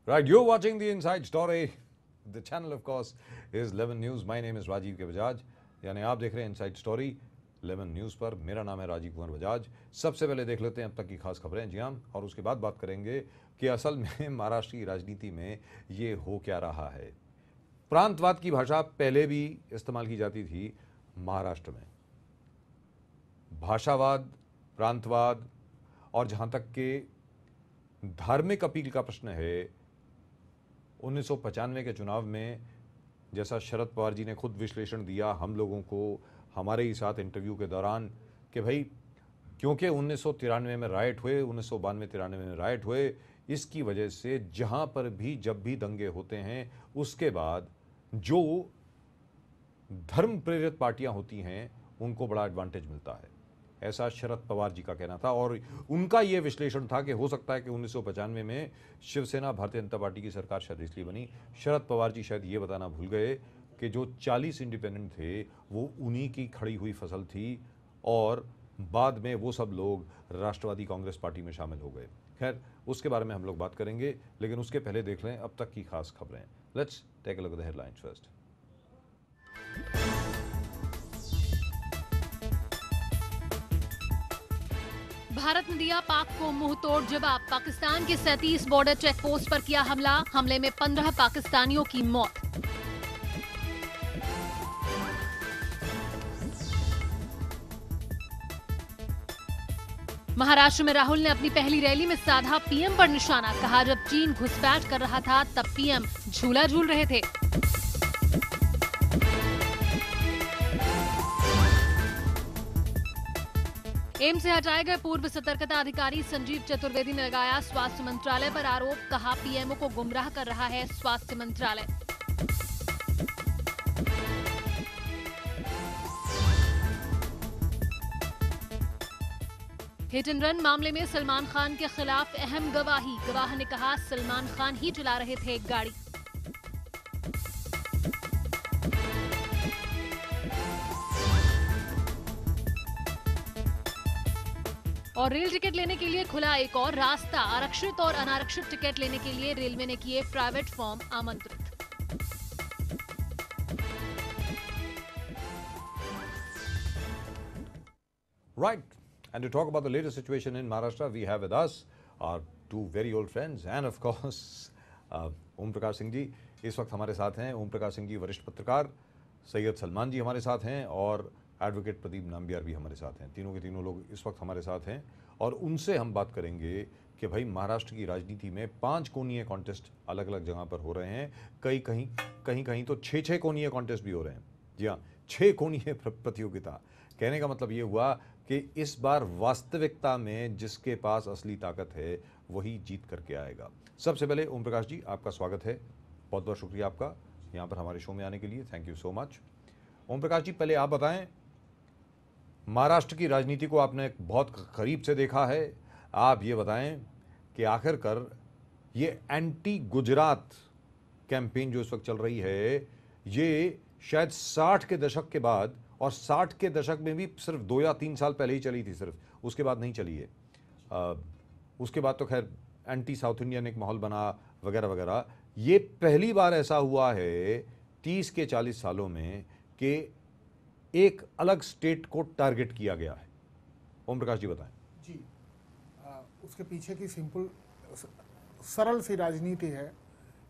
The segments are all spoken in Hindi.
Right, you're watching the Inside Story. The channel, of course, is 11 News. My name is Rajiv के बजाज, यानी आप देख रहे हैं इनसाइड स्टोरी 11 न्यूज़ पर। मेरा नाम है राजीव कुमार बजाज। सबसे पहले देख लेते हैं अब तक की खास खबरें, जी हाँ, और उसके बाद बात करेंगे कि असल में महाराष्ट्र की राजनीति में ये हो क्या रहा है। प्रांतवाद की भाषा पहले भी इस्तेमाल की जाती थी महाराष्ट्र में। भाषावाद, प्रांतवाद और जहाँ तक के धार्मिक अपील का प्रश्न है, 1995 के चुनाव में जैसा शरद पवार जी ने खुद विश्लेषण दिया हम लोगों को हमारे ही साथ इंटरव्यू के दौरान कि भाई क्योंकि 1993 में राइट हुए, 1992-93 में राइट हुए, इसकी वजह से जहां पर भी जब भी दंगे होते हैं उसके बाद जो धर्म प्रेरित पार्टियां होती हैं उनको बड़ा एडवांटेज मिलता है। ऐसा शरद पवार जी का कहना था और उनका यह विश्लेषण था कि हो सकता है कि 1995 में शिवसेना भारतीय जनता पार्टी की सरकार शायद इसलिए बनी। शरद पवार जी शायद ये बताना भूल गए कि जो 40 इंडिपेंडेंट थे वो उन्हीं की खड़ी हुई फसल थी और बाद में वो सब लोग राष्ट्रवादी कांग्रेस पार्टी में शामिल हो गए। खैर, उसके बारे में हम लोग बात करेंगे, लेकिन उसके पहले देख लें अब तक की खास खबरें। Let's take a look at the headlines first. Bharat ने दिया पाक को मुंहतोड़ जवाब। पाकिस्तान के 37 बॉर्डर चेक पोस्ट पर किया हमला। हमले में 15 पाकिस्तानियों की मौत। महाराष्ट्र में राहुल ने अपनी पहली रैली में साधा पीएम पर निशाना। कहा जब चीन घुसपैठ कर रहा था तब पीएम झूला झूल रहे थे। एम्स से हटाए गए पूर्व सतर्कता अधिकारी संजीव चतुर्वेदी ने लगाया स्वास्थ्य मंत्रालय पर आरोप। कहा पीएमओ को गुमराह कर रहा है स्वास्थ्य मंत्रालय। हिट एंड रन मामले में सलमान खान के खिलाफ अहम गवाही। गवाह ने कहा सलमान खान ही चला रहे थे गाड़ी। और रेल टिकट लेने के लिए खुला एक और रास्ता। आरक्षित और अनारक्षित टिकट लेने के लिए रेलवे ने किए प्राइवेट फॉर्म आमंत्रित। Right, and to talk about the latest situation in Maharashtra, we have with us our two very old friends and of course Om Prakash Singh ji इस वक्त हमारे साथ हैं। ओम प्रकाश सिंह जी वरिष्ठ पत्रकार, सैयद सलमान जी हमारे साथ हैं और एडवोकेट प्रदीप नाम्बियार भी हमारे साथ हैं। तीनों के तीनों लोग इस वक्त हमारे साथ हैं और उनसे हम बात करेंगे कि भाई महाराष्ट्र की राजनीति में 5 कोणीय कॉन्टेस्ट अलग अलग जगह पर हो रहे हैं। कहीं तो 6 कोणीय कॉन्टेस्ट भी हो रहे हैं। जी हाँ, 6 कोणीय प्रतियोगिता। कहने का मतलब ये हुआ कि इस बार वास्तविकता में जिसके पास असली ताकत है वही जीत करके आएगा। सबसे पहले ओम प्रकाश जी, आपका स्वागत है। बहुत बहुत शुक्रिया आपका यहाँ पर हमारे शो में आने के लिए। Thank you so much. Om Prakash ji, पहले आप बताएं, महाराष्ट्र की राजनीति को आपने बहुत करीब से देखा है। आप ये बताएं कि आखिरकार ये एंटी गुजरात कैंपेन जो इस वक्त चल रही है, ये शायद 60 के दशक के बाद, और 60 के दशक में भी सिर्फ 2 या 3 साल पहले ही चली थी, सिर्फ उसके बाद नहीं चली है। उसके बाद तो खैर एंटी साउथ इंडियन एक माहौल बना वगैरह वगैरह। ये पहली बार ऐसा हुआ है 30 के 40 सालों में कि एक अलग स्टेट को टारगेट किया गया है। ओम प्रकाश जी बताएं। जी, उसके पीछे की सिंपल सरल सी राजनीति है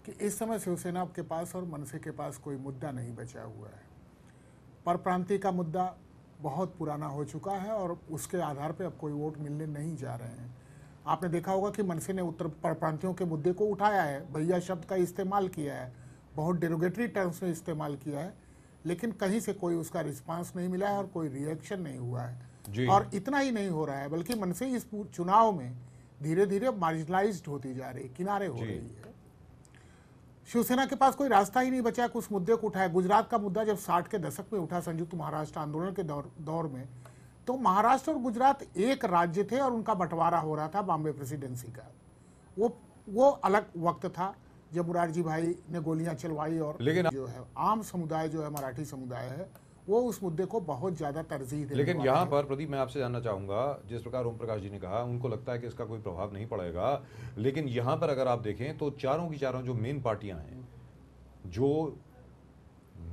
कि इस समय शिवसेना के पास और मनसे के पास कोई मुद्दा नहीं बचा हुआ है। परप्रांतीय का मुद्दा बहुत पुराना हो चुका है और उसके आधार पे अब कोई वोट मिलने नहीं जा रहे हैं। आपने देखा होगा कि मनसे ने उत्तर परप्रांतियों के मुद्दे को उठाया है, भैया शब्द का इस्तेमाल किया है, बहुत डेरोगेटरी टर्म्स में इस्तेमाल किया है, लेकिन कहीं से कोई उसका रिस्पांस नहीं मिला है और कोई रिएक्शन नहीं हुआ है। और इतना ही नहीं हो रहा है, बल्कि मनसे इस चुनाव में धीरे धीरे मार्जिनलाइज्ड होती जा रही है, किनारे हो रही है। शिवसेना के पास कोई रास्ता ही नहीं बचा कि उस मुद्दे को उठाए। गुजरात का मुद्दा जब 60 के दशक में उठा संयुक्त महाराष्ट्र आंदोलन के दौर में, तो महाराष्ट्र और गुजरात एक राज्य थे और उनका बंटवारा हो रहा था बॉम्बे प्रेसिडेंसी का। वो अलग वक्त था जब मुरारजी भाई ने गोलियां चलवाई और लेकिन जो है आम समुदाय जो है मराठी समुदाय है वो उस मुद्दे को बहुत ज़्यादा तरजीह देने लेकिन वाले यहाँ हैं। पर प्रदीप, मैं आपसे जानना चाहूँगा, जिस प्रकार ओम प्रकाश जी ने कहा, उनको लगता है कि इसका कोई प्रभाव नहीं पड़ेगा, लेकिन यहाँ पर अगर आप देखें तो चारों की चारों जो मेन पार्टियाँ हैं, जो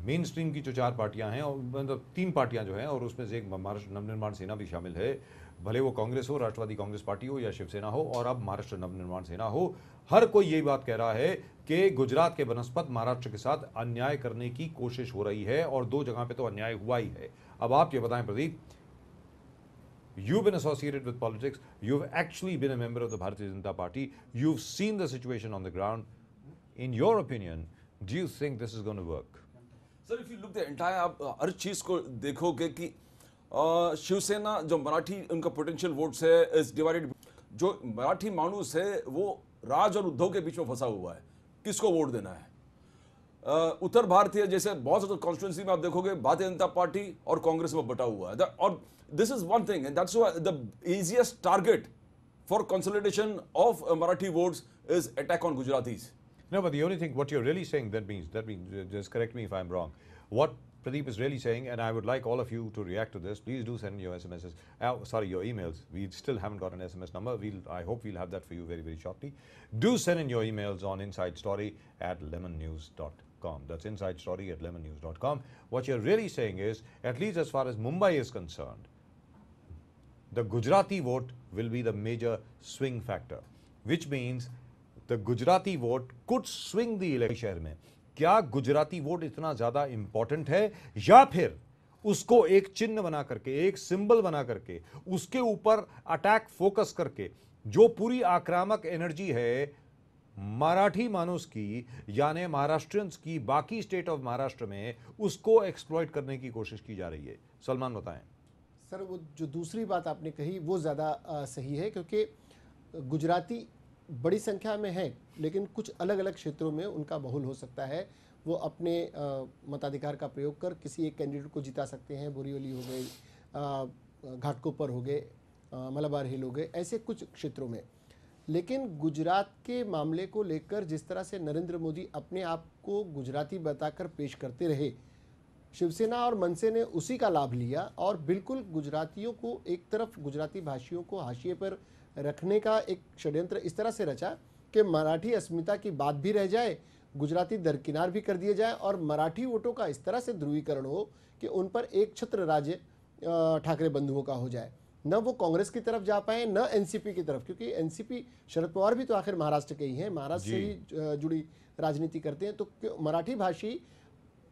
मेन स्ट्रीम की जो चार पार्टियां हैं, और मतलब तीन पार्टियां जो हैं, और उसमें से एक महाराष्ट्र नवनिर्माण सेना भी शामिल है, भले वो कांग्रेस हो, राष्ट्रवादी कांग्रेस पार्टी हो, या शिवसेना हो, और अब महाराष्ट्र नवनिर्माण सेना हो, हर कोई यही बात कह रहा है कि गुजरात के बनस्पत महाराष्ट्र के साथ अन्याय करने की कोशिश हो रही है, और दो जगह पे तो अन्याय हुआ ही है। अब आप ये बताएं Pradeep, you've been associated with politics, you've actually been a member of the Bharatiya Janata Party, you've seen the situation on the ground. In your opinion, do you think this is going to work? Sir if you look the entire, आप हर चीज को देखोगे कि शिवसेना जो मराठी उनका पोटेंशियल वोट्स है इज डिवाइडेड। जो मराठी मानूस है वो राज और उद्धव के बीच में फंसा हुआ है, किसको वोट देना है। उत्तर भारतीय जैसे बहुत सारे कॉन्स्टिट्यूंसी में आप देखोगे भारतीय जनता पार्टी और कांग्रेस में बटा हुआ है, और this is one thing and that's why the easiest target for consolidation of Marathi votes is attack on Gujaratis. No, but the only thing, what you're really saying, that means, just correct me if I'm wrong. What Pradeep is really saying, and I would like all of you to react to this, please do send your SMSs, your emails. We still haven't got an SMS number. I hope we'll have that for you very, very shortly. Do send in your emails on insidestory@lemonnews.com. That's insidestory@lemonnews.com. What you're really saying is, at least as far as Mumbai is concerned, the Gujarati vote will be the major swing factor, which means the Gujarati vote could swing the election शहर में। क्या गुजराती वोट इतना ज्यादा इंपॉर्टेंट है, या फिर उसको एक चिन्ह बना करके, एक सिंबल बना करके, उसके ऊपर अटैक फोकस करके, जो पूरी आक्रामक एनर्जी है मराठी मानुस की, यानी महाराष्ट्रियंस की, बाकी स्टेट ऑफ महाराष्ट्र में, उसको एक्सप्लॉइट करने की कोशिश की जा रही है? सलमान बताएं। सर वो जो दूसरी बात आपने कही वो ज़्यादा सही है, क्योंकि गुजराती बड़ी संख्या में है, लेकिन कुछ अलग अलग क्षेत्रों में उनका बहुल हो सकता है। वो अपने मताधिकार का प्रयोग कर किसी एक कैंडिडेट को जिता सकते हैं। बोरीवली हो गई, घाटकोपर हो गए, मलाबार हिल हो गए, ऐसे कुछ क्षेत्रों में। लेकिन गुजरात के मामले को लेकर जिस तरह से नरेंद्र मोदी अपने आप को गुजराती बताकर पेश करते रहे, शिवसेना और मनसे ने उसी का लाभ लिया और बिल्कुल गुजरातियों को एक तरफ, गुजराती भाषियों को हाशिए पर रखने का एक षड्यंत्र इस तरह से रचा कि मराठी अस्मिता की बात भी रह जाए, गुजराती दरकिनार भी कर दिए जाए, और मराठी वोटों का इस तरह से ध्रुवीकरण हो कि उन पर एक छत्र राज्य ठाकरे बंधुओं का हो जाए। न वो कांग्रेस की तरफ जा पाए, न एनसीपी की तरफ, क्योंकि एनसीपी, शरद पवार भी तो आखिर महाराष्ट्र के ही हैं, महाराष्ट्र से ही जुड़ी राजनीति करते हैं, तो मराठी भाषी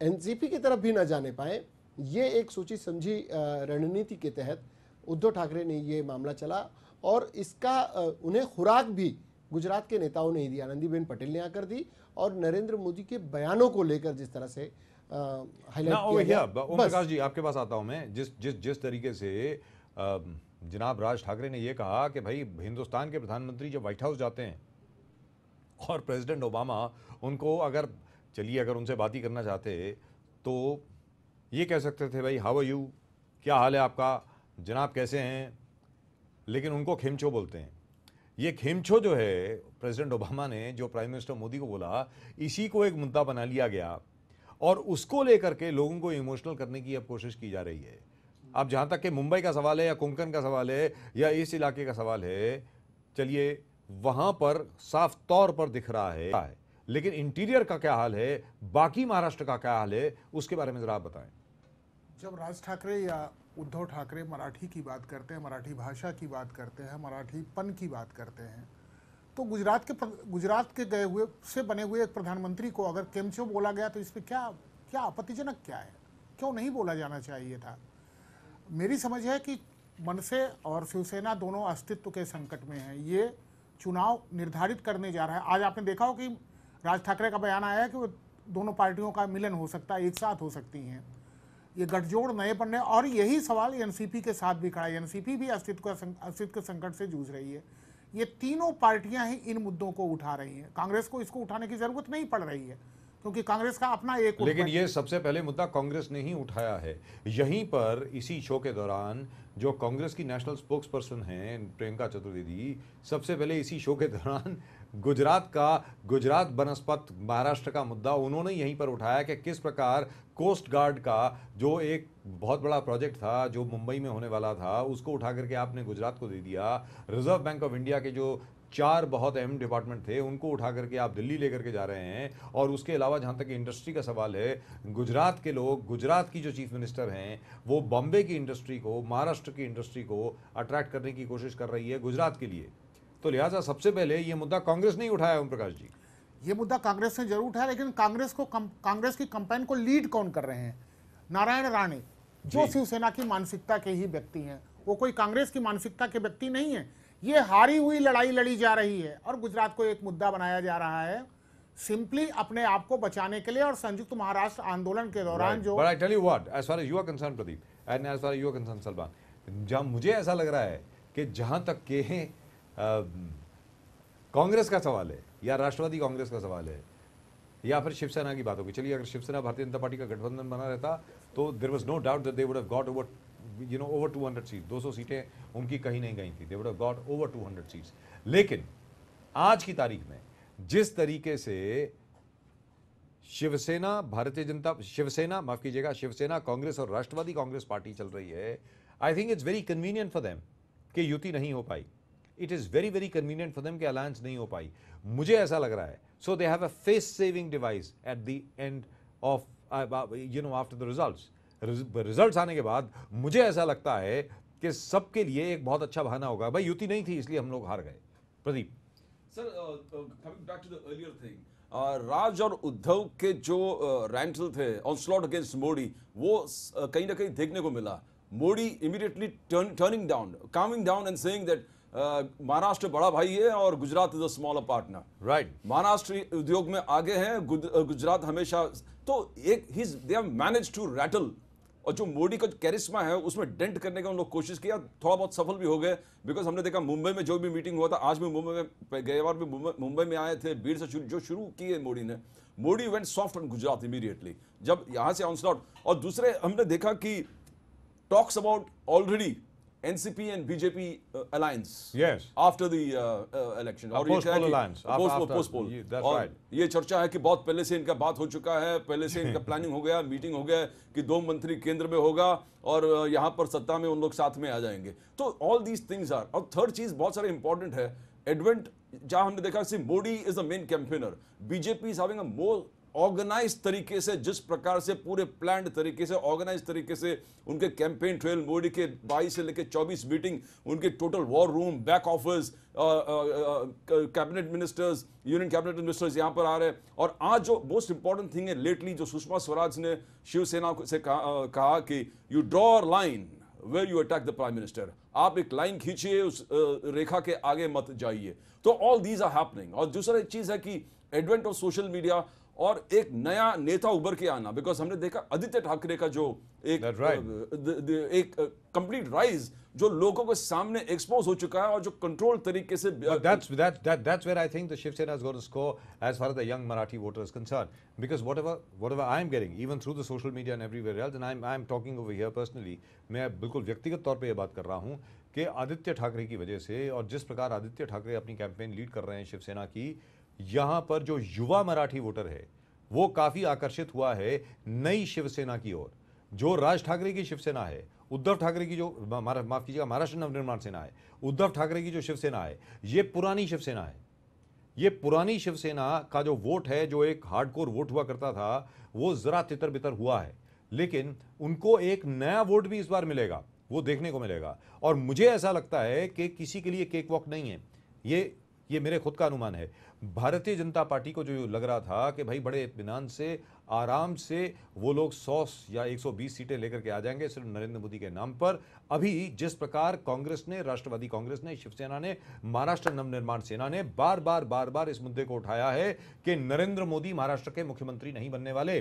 एनसीपी की तरफ भी न जाने पाए। ये एक सोची समझी रणनीति के तहत उद्धव ठाकरे ने ये मामला चला, और इसका उन्हें खुराक भी गुजरात के नेताओं ने ही दी। आनंदीबेन पटेल ने आकर दी, और नरेंद्र मोदी के बयानों को लेकर जिस तरह से हाईलाइट किया गया। ओम प्रकाश जी, आपके पास आता हूं मैं। जिस तरीके से जनाब राज ठाकरे ने यह कहा कि भाई हिंदुस्तान के प्रधानमंत्री जब व्हाइट हाउस जाते हैं और प्रेसिडेंट ओबामा उनको अगर उनसे बात ही करना चाहते तो ये कह सकते थे, भाई हाउ आर यू, क्या हाल है आपका जनाब, कैसे हैं, लेकिन उनको खेमचो बोलते हैं। ये खेमचो जो है प्रेसिडेंट ओबामा ने जो प्राइम मिनिस्टर मोदी को बोला, इसी को एक मुद्दा बना लिया गया, और उसको लेकर के लोगों को इमोशनल करने की अब कोशिश की जा रही है। अब जहाँ तक कि मुंबई का सवाल है, या कोंकण का सवाल है, या इस इलाके का सवाल है, चलिए वहाँ पर साफ तौर पर दिख रहा है, लेकिन इंटीरियर का क्या हाल है, बाकी महाराष्ट्र का क्या हाल है, उसके बारे में जरा आप बताएं। जब राज ठाकरे या उद्धव ठाकरे मराठी की बात करते हैं, मराठी भाषा की बात करते हैं, मराठीपन की बात करते हैं, तो गुजरात के गए हुए से बने हुए एक प्रधानमंत्री को अगर केमचो बोला गया तो इसमें क्या आपत्तिजनक क्या है? क्यों नहीं बोला जाना चाहिए था? मेरी समझ है कि मनसे और शिवसेना दोनों अस्तित्व के संकट में हैं। ये चुनाव निर्धारित करने जा रहा है। आज आपने देखा हो कि राज ठाकरे का बयान आया है कि वो दोनों पार्टियों का मिलन हो सकता है, एक साथ हो सकती हैं, ये गठजोड़ नए बनने, और यही सवाल एनसीपी के साथ भी खड़ा है। एनसीपी भी अस्तित्व के संकट से जूझ रही है। ये तीनों पार्टियां ही इन मुद्दों को उठा रही हैं। कांग्रेस को इसको उठाने की जरूरत नहीं पड़ रही है, क्योंकि कांग्रेस का अपना एक, लेकिन ये सबसे पहले मुद्दा कांग्रेस ने ही उठाया है। यहीं पर इसी शो के दौरान जो कांग्रेस की नेशनल स्पोक्स पर्सन हैं प्रियंका चतुर्वेदी, सबसे पहले इसी शो के दौरान गुजरात बनस्पत महाराष्ट्र का मुद्दा उन्होंने यहीं पर उठाया कि किस प्रकार कोस्ट गार्ड का जो एक बहुत बड़ा प्रोजेक्ट था जो मुंबई में होने वाला था उसको उठा करके आपने गुजरात को दे दिया। रिजर्व बैंक ऑफ इंडिया के जो 4 बहुत अहम डिपार्टमेंट थे उनको उठा करके आप दिल्ली लेकर के जा रहे हैं। और उसके अलावा जहाँ तक इंडस्ट्री का सवाल है, गुजरात के लोग, गुजरात की जो चीफ मिनिस्टर हैं वो बॉम्बे की इंडस्ट्री को, महाराष्ट्र की इंडस्ट्री को अट्रैक्ट करने की कोशिश कर रही है गुजरात के लिए। तो लिहाजा सबसे पहले ये मुद्दा कांग्रेस ने ही उठाया। ओम प्रकाश जी, ये मुद्दा कांग्रेस ने जरूर उठाया, लेकिन कांग्रेस की कंपेन को लीड कौन कर रहे हैं? नारायण राणे, जो शिवसेना की मानसिकता के ही व्यक्ति हैं। वो कोई कांग्रेस की मानसिकता के व्यक्ति नहीं है। ये हारी हुई लड़ाई लड़ी जा रही है और गुजरात को एक मुद्दा बनाया जा रहा है सिंपली अपने आप को बचाने के लिए। और संयुक्त महाराष्ट्र आंदोलन के दौरान जो but I tell you what, as far as you are concern Pradeep and as far as you are concern Salman, जहां मुझे ऐसा लग रहा है कि जहां तक के कांग्रेस का सवाल है या राष्ट्रवादी कांग्रेस का सवाल है या फिर शिवसेना की बात होगी। चलिए, अगर शिवसेना भारतीय जनता पार्टी का गठबंधन बना रहता तो there was no doubt that they would have got over over 200 seat, 200 सीटें उनकी कहीं नहीं गई थी। They would have got over 200 seats. लेकिन आज की तारीख में जिस तरीके से शिवसेना माफ कीजिएगा, शिवसेना, कांग्रेस और राष्ट्रवादी कांग्रेस पार्टी चल रही है, I think it's very convenient for them कि युति नहीं हो पाई। It is very very convenient for them कि अलायंस नहीं हो पाई। मुझे ऐसा लग रहा है। So they have a face saving device at the end of after the results आने के बाद मुझे ऐसा लगता है कि सबके लिए एक बहुत अच्छा बहाना होगा, भाई युति नहीं थी इसलिए हम लोग हार गए। Pradeep sir, coming back to the earlier thing, Raj और उद्धव के जो रैंटल थे ऑनस्लॉट अगेंस्ट मोदी, वो कहीं ना कहीं देखने को मिला। Modi immediately turning down, coming down and saying that Maharashtra बड़ा भाई है और Gujarat is a smaller partner. Right, Maharashtra उद्योग में आगे है, गुजरात हमेशा। तो एक they have managed to rattle, और जो मोदी का कैरिस्मा है उसमें डेंट करने का उन लोग कोशिश किया, थोड़ा बहुत सफल भी हो गए। बिकॉज हमने देखा मुंबई में जो भी मीटिंग हुआ था, आज भी मुंबई में, गए बार भी मुंबई में आए थे, भीड़ से जो शुरू किए Modi went soft on Gujarat immediately जब यहां से ऑनस्लॉट। और दूसरे हमने देखा कि talks about already NCP and BJP alliance, yes, after the election, और post-poll alliance, post-poll, that's और right. ये चर्चा है कि बहुत पहले से इनका बात हो चुका है, पहले से इनका प्लानिंग हो गया, मीटिंग हो गया कि 2 मंत्री केंद्र में होगा और यहाँ पर सत्ता में उन लोग साथ में आ जाएंगे। तो ऑल दीज थिंग्स आर। और थर्ड चीज बहुत सारे इंपॉर्टेंट है, एडवेंट, जहां हमने देखा Modi is the main campaigner, BJP is having a more organise तरीके से, जिस प्रकार से पूरे प्लान्ड तरीके से, ऑर्गेनाइज तरीके से उनके कैंपेन ट्रेल, मोदी के 22 से लेकर 24 मीटिंग, उनके total war room, back office, cabinet ministers, union cabinet ministers यहां पर आ रहे हैं। और आज जो मोस्ट इंपॉर्टेंट थिंग है लेटली, जो सुषमा स्वराज ने शिवसेना से कहा कि you draw line where you attack the prime minister, आप एक लाइन खींचिए, उस रेखा के आगे मत जाइए। तो ऑल दीज आर हैपनिंग। और दूसरा चीज है कि एडवेंट ऑफ सोशल मीडिया और एक नया नेता उभर के आना, बिकॉज हमने देखा आदित्य ठाकरे का जो एक कंप्लीट राइज जो लोगों के सामने एक्सपोज हो चुका है और जो कंट्रोल तरीके से that's where I think the Shiv Sena is going to score as far as the young Marathi voter is concerned, because whatever I am getting even through the social media and everywhere else, and I'm talking over here personally, मैं बिल्कुल व्यक्तिगत तौर पे ये बात कर रहा हूँ कि आदित्य ठाकरे की वजह से और जिस प्रकार आदित्य ठाकरे अपनी कैंपेन लीड कर रहे हैं शिवसेना की, यहाँ पर जो युवा मराठी वोटर है वो काफी आकर्षित हुआ है नई शिवसेना की ओर। जो राज ठाकरे की शिवसेना है, उद्धव ठाकरे की जो माफ कीजिएगा महाराष्ट्र नवनिर्माण सेना है, उद्धव ठाकरे की जो शिवसेना है, ये पुरानी शिवसेना है। ये पुरानी शिवसेना का जो वोट है, जो एक हार्डकोर वोट हुआ करता था, वो जरा तितर बितर हुआ है। लेकिन उनको एक नया वोट भी इस बार मिलेगा, वो देखने को मिलेगा। और मुझे ऐसा लगता है कि किसी के लिए केक वॉक नहीं है, ये मेरे खुद का अनुमान है। भारतीय जनता पार्टी को जो लग रहा था कि भाई बड़े इत्मीनान से, आराम से वो लोग 100 या 120 सीटें लेकर के आ जाएंगे सिर्फ नरेंद्र मोदी के नाम पर, अभी जिस प्रकार कांग्रेस ने, राष्ट्रवादी कांग्रेस ने, शिवसेना ने, महाराष्ट्र नवनिर्माण सेना ने बार बार इस मुद्दे को उठाया है कि नरेंद्र मोदी महाराष्ट्र के मुख्यमंत्री नहीं बनने वाले,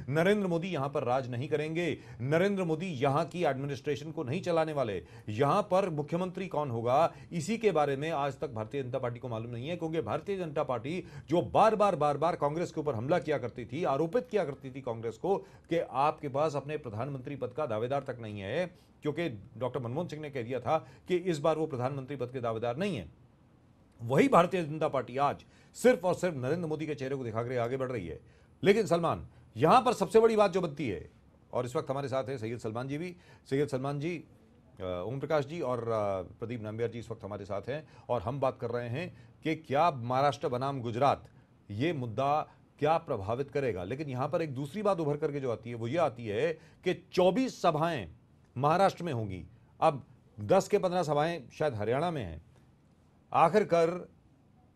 नरेंद्र मोदी यहां पर राज नहीं करेंगे, नरेंद्र मोदी यहां की एडमिनिस्ट्रेशन को नहीं चलाने वाले, यहां पर मुख्यमंत्री कौन होगा इसी के बारे में आज तक भारतीय जनता पार्टी को मालूम नहीं है। क्योंकि भारतीय जनता पार्टी जो बार बार कांग्रेस के ऊपर हमला किया करती थी, आरोपित किया करती थी कांग्रेस को कि आपके पास अपने प्रधानमंत्री पद का दावेदार तक नहीं है, क्योंकि डॉक्टर मनमोहन सिंह ने कह दिया था कि इस बार वो प्रधानमंत्री पद के दावेदार नहीं है। वही भारतीय जनता पार्टी आज सिर्फ और सिर्फ नरेंद्र मोदी के चेहरे को दिखाकर आगे बढ़ रही है। लेकिन सलमान, यहां पर सबसे बड़ी बात जो बनती है, और इस वक्त हमारे साथ है सैयद सलमान जी भी। सैयद सलमान जी, ओम प्रकाश जी और प्रदीप नंबियार जी इस वक्त हमारे साथ हैं, और हम बात कर रहे हैं कि क्या महाराष्ट्र बनाम गुजरात ये मुद्दा क्या प्रभावित करेगा। लेकिन यहां पर एक दूसरी बात उभर करके जो आती है वो ये आती है कि 24 सभाएं महाराष्ट्र में होंगी, अब 10 के 15 सभाएं शायद हरियाणा में हैं। आखिरकार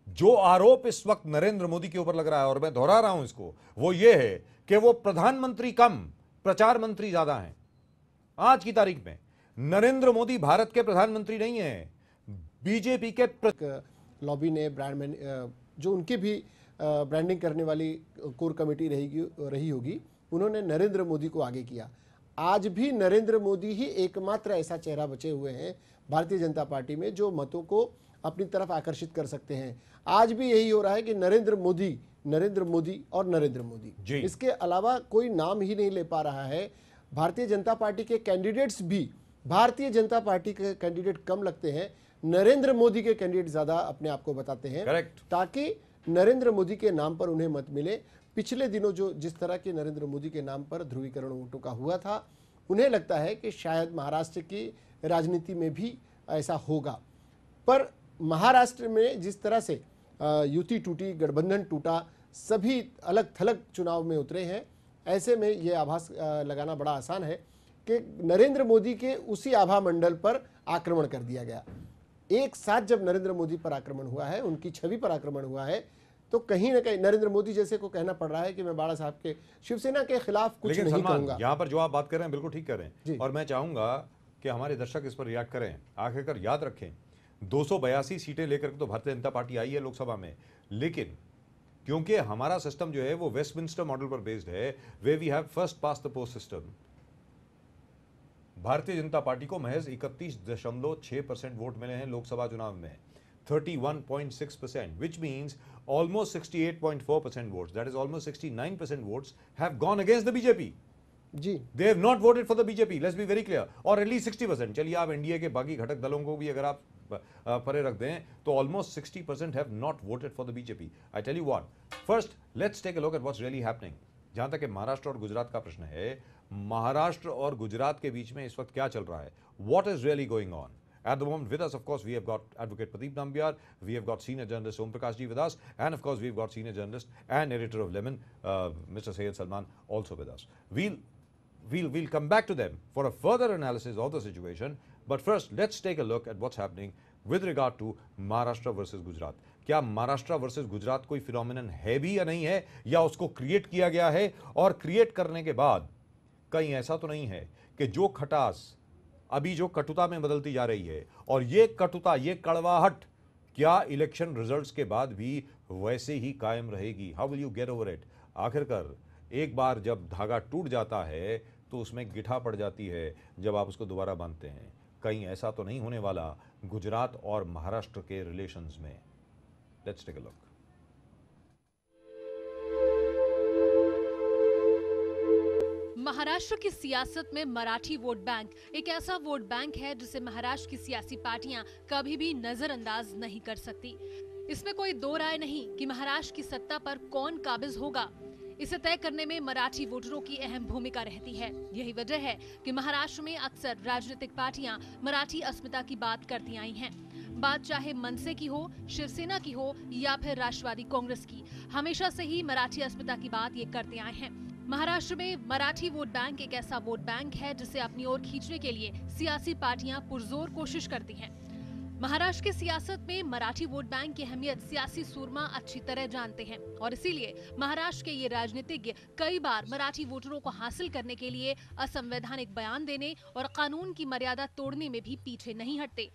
जो आरोप इस वक्त नरेंद्र मोदी के ऊपर लग रहा है, और मैं दोहरा रहा हूं इसको, वो ये है कि वो प्रधानमंत्री कम प्रचार मंत्री ज्यादा हैं। आज की तारीख में नरेंद्र मोदी भारत के प्रधानमंत्री नहीं है, बीजेपी के लॉबी ने ब्रांड जो उनके भी ब्रांडिंग करने वाली कोर कमेटी रही होगी, उन्होंने नरेंद्र मोदी को आगे किया। आज भी नरेंद्र मोदी ही एकमात्र ऐसा चेहरा बचे हुए हैं भारतीय जनता पार्टी में जो मतों को अपनी तरफ आकर्षित कर सकते हैं। आज भी यही हो रहा है कि नरेंद्र मोदी और नरेंद्र मोदी, इसके अलावा कोई नाम ही नहीं ले पा रहा है। भारतीय जनता पार्टी के कैंडिडेट्स भी भारतीय जनता पार्टी के कैंडिडेट कम लगते हैं, नरेंद्र मोदी के कैंडिडेट ज्यादा अपने आप को बताते हैं। करेक्ट। ताकि नरेंद्र मोदी के नाम पर उन्हें मत मिले। पिछले दिनों जो जिस तरह के नरेंद्र मोदी के नाम पर ध्रुवीकरण वोटों का हुआ था, उन्हें लगता है कि शायद महाराष्ट्र की राजनीति में भी ऐसा होगा। पर महाराष्ट्र में जिस तरह से युति टूटी, गठबंधन टूटा, सभी अलग थलग चुनाव में उतरे हैं, ऐसे में यह आभास लगाना बड़ा आसान है कि नरेंद्र मोदी के उसी आभा मंडल पर आक्रमण कर दिया गया। एक साथ जब नरेंद्र मोदी पर आक्रमण हुआ है, उनकी छवि पर आक्रमण हुआ है, तो कहीं ना कहीं नरेंद्र मोदी जैसे को कहना पड़ रहा है कि मैं बाला साहब के शिवसेना के खिलाफ कुछ नहीं कहूंगा। यहाँ पर जो आप बात कर रहे हैं बिल्कुल ठीक कर रहे हैं, और मैं चाहूंगा कि हमारे दर्शक इस पर रिएक्ट करें। आखिरकार याद रखें, 282 सीटें लेकर तो भारतीय जनता पार्टी आई है लोकसभा में, लेकिन क्योंकि हमारा सिस्टम जो है वो वेस्टमिंस्टर मॉडल पर बेस्ड है, way we have first past the post system. Bharatiya Janata party को महज 31.6% वोट मिले हैं लोकसभा चुनाव में, 31.6%, which means almost 68.4% votes, that is almost 69% votes have gone against the BJP. Ji, they have not voted for the BJP, let's be very clear, और at least 60%, चलिए आप एनडीए के बाकी घटक दलों को भी अगर आप परे रख दें तो almost 60% have not voted for the BJP. I tell you what, first let's take a look at what's really happening. जहां तक महाराष्ट्र और गुजरात का प्रश्न है, महाराष्ट्र और गुजरात के बीच में इस वक्त क्या चल रहा है, what is really going on? At the moment with us, of course, we have got Advocate Pradeep Nambiar, we have got senior journalist Om Prakash ji with us, and of course we've got senior journalist and editor of Lemon, Mr. Syed Salman, also with us. We'll come back to them for a further analysis of the situation, but first let's take a look at what's happening with regard to Maharashtra versus Gujarat. क्या महाराष्ट्र वर्सेस गुजरात कोई फिनोमिनन है भी या नहीं है, या उसको क्रिएट किया गया है, और क्रिएट करने के बाद कहीं ऐसा तो नहीं है कि जो खटास अभी जो कटुता में बदलती जा रही है, और ये कटुता, ये कड़वाहट क्या इलेक्शन रिजल्ट्स के बाद भी वैसे ही कायम रहेगी? How will you get over it? आखिरकार एक बार जब धागा टूट जाता है तो उसमें गिठा पड़ जाती है जब आप उसको दोबारा बांधते हैं। कहीं ऐसा तो नहीं होने वाला गुजरात और महाराष्ट्र के रिलेशंस में? Let's take a look. Maharashtra की सियासत में मराठी वोट बैंक एक ऐसा वोट बैंक है जिसे महाराष्ट्र की सियासी पार्टियां कभी भी नजरअंदाज नहीं कर सकती। इसमें कोई दो राय नहीं कि महाराष्ट्र की सत्ता पर कौन काबिज होगा। इसे तय करने में मराठी वोटरों की अहम भूमिका रहती है। यही वजह है कि महाराष्ट्र में अक्सर राजनीतिक पार्टियां मराठी अस्मिता की बात करती आई हैं। बात चाहे मनसे की हो, शिवसेना की हो या फिर राष्ट्रवादी कांग्रेस की, हमेशा से ही मराठी अस्मिता की बात ये करते आए हैं। महाराष्ट्र में मराठी वोट बैंक एक ऐसा वोट बैंक है जिसे अपनी ओर खींचने के लिए सियासी पार्टियां पुरजोर कोशिश करती हैं। महाराष्ट्र की सियासत में मराठी वोट बैंक की अहमियत सियासी सूरमा अच्छी तरह जानते हैं, और इसीलिए महाराष्ट्र के ये राजनीतिज्ञ कई बार मराठी वोटरों को हासिल करने के लिए असंवैधानिक बयान देने और कानून की मर्यादा तोड़ने में भी पीछे नहीं हटते।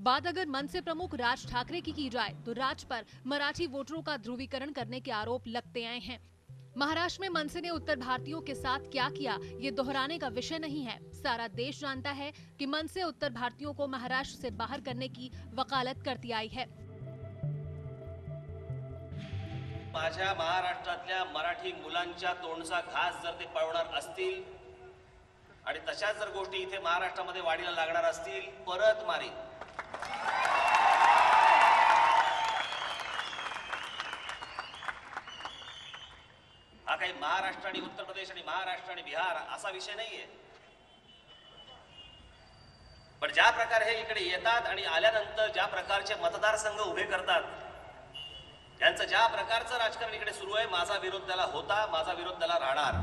बात अगर मनसे प्रमुख राज ठाकरे की जाए तो राज पर मराठी वोटरों का ध्रुवीकरण करने के आरोप लगते आए हैं। महाराष्ट्र में मनसे ने उत्तर भारतीयों के साथ क्या किया, ये दोहराने का विषय नहीं है। सारा देश जानता है कि मनसे उत्तर भारतीयों को महाराष्ट्र से बाहर करने की वकालत करती आई है। माझ्या महाराष्ट्रातल्या मराठी मुलांच्या तोंडचा घास जर ते पळवणार असतील आणि तशाच जर गोष्टी इथे महाराष्ट्रामध्ये वाढीला लागणार असतील, परत मारी महाराष्ट्र आणि उत्तर प्रदेश आणि महाराष्ट्र आणि बिहार असा विषय नाहीये. पण ज्या प्रकारे हे इकडे येतात आणि आल्यानंतर ज्या प्रकारचे मतदारसंघ उभे करतात, त्यांचं ज्या प्रकारचं राजकारण इकडे सुरू आहे, माझा विरोध त्याला होता, माझा विरोध त्याला राहणार.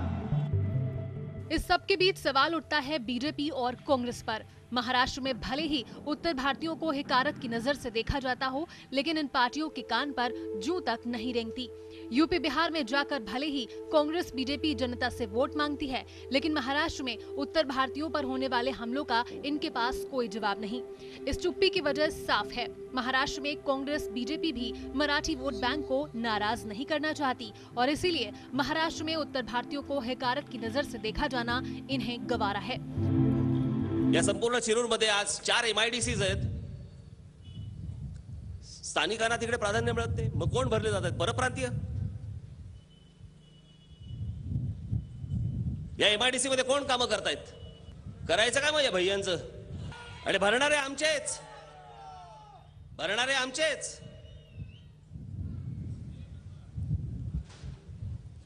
इस सब के बीच सवाल उठता है बीजेपी और कांग्रेस पर। महाराष्ट्र में भले ही उत्तर भारतीयों को हिकारत की नजर से देखा जाता हो, लेकिन इन पार्टियों के कान पर जूं तक नहीं रेंगती। यूपी बिहार में जाकर भले ही कांग्रेस बीजेपी जनता से वोट मांगती है, लेकिन महाराष्ट्र में उत्तर भारतीयों पर होने वाले हमलों का इनके पास कोई जवाब नहीं। इस चुप्पी की वजह साफ है, महाराष्ट्र में कांग्रेस बीजेपी भी मराठी वोट बैंक को नाराज नहीं करना चाहती और इसीलिए महाराष्ट्र में उत्तर भारतीयों को हिकारत की नजर से देखा जाना इन्हें गवारा है। या संपूर्ण शिरूरमध्ये आज 4 MIDCs आहेत. स्थानिकांना तिकडे प्राधान्य मिळत नाही, मग कोण भरले जातात? परप्रांतीय. या MIDC मध्ये कोण कामं करतायत? करायचं काय मग या भैयांचं? आणि भरणारे आमचेच, भरणारे आमचेच.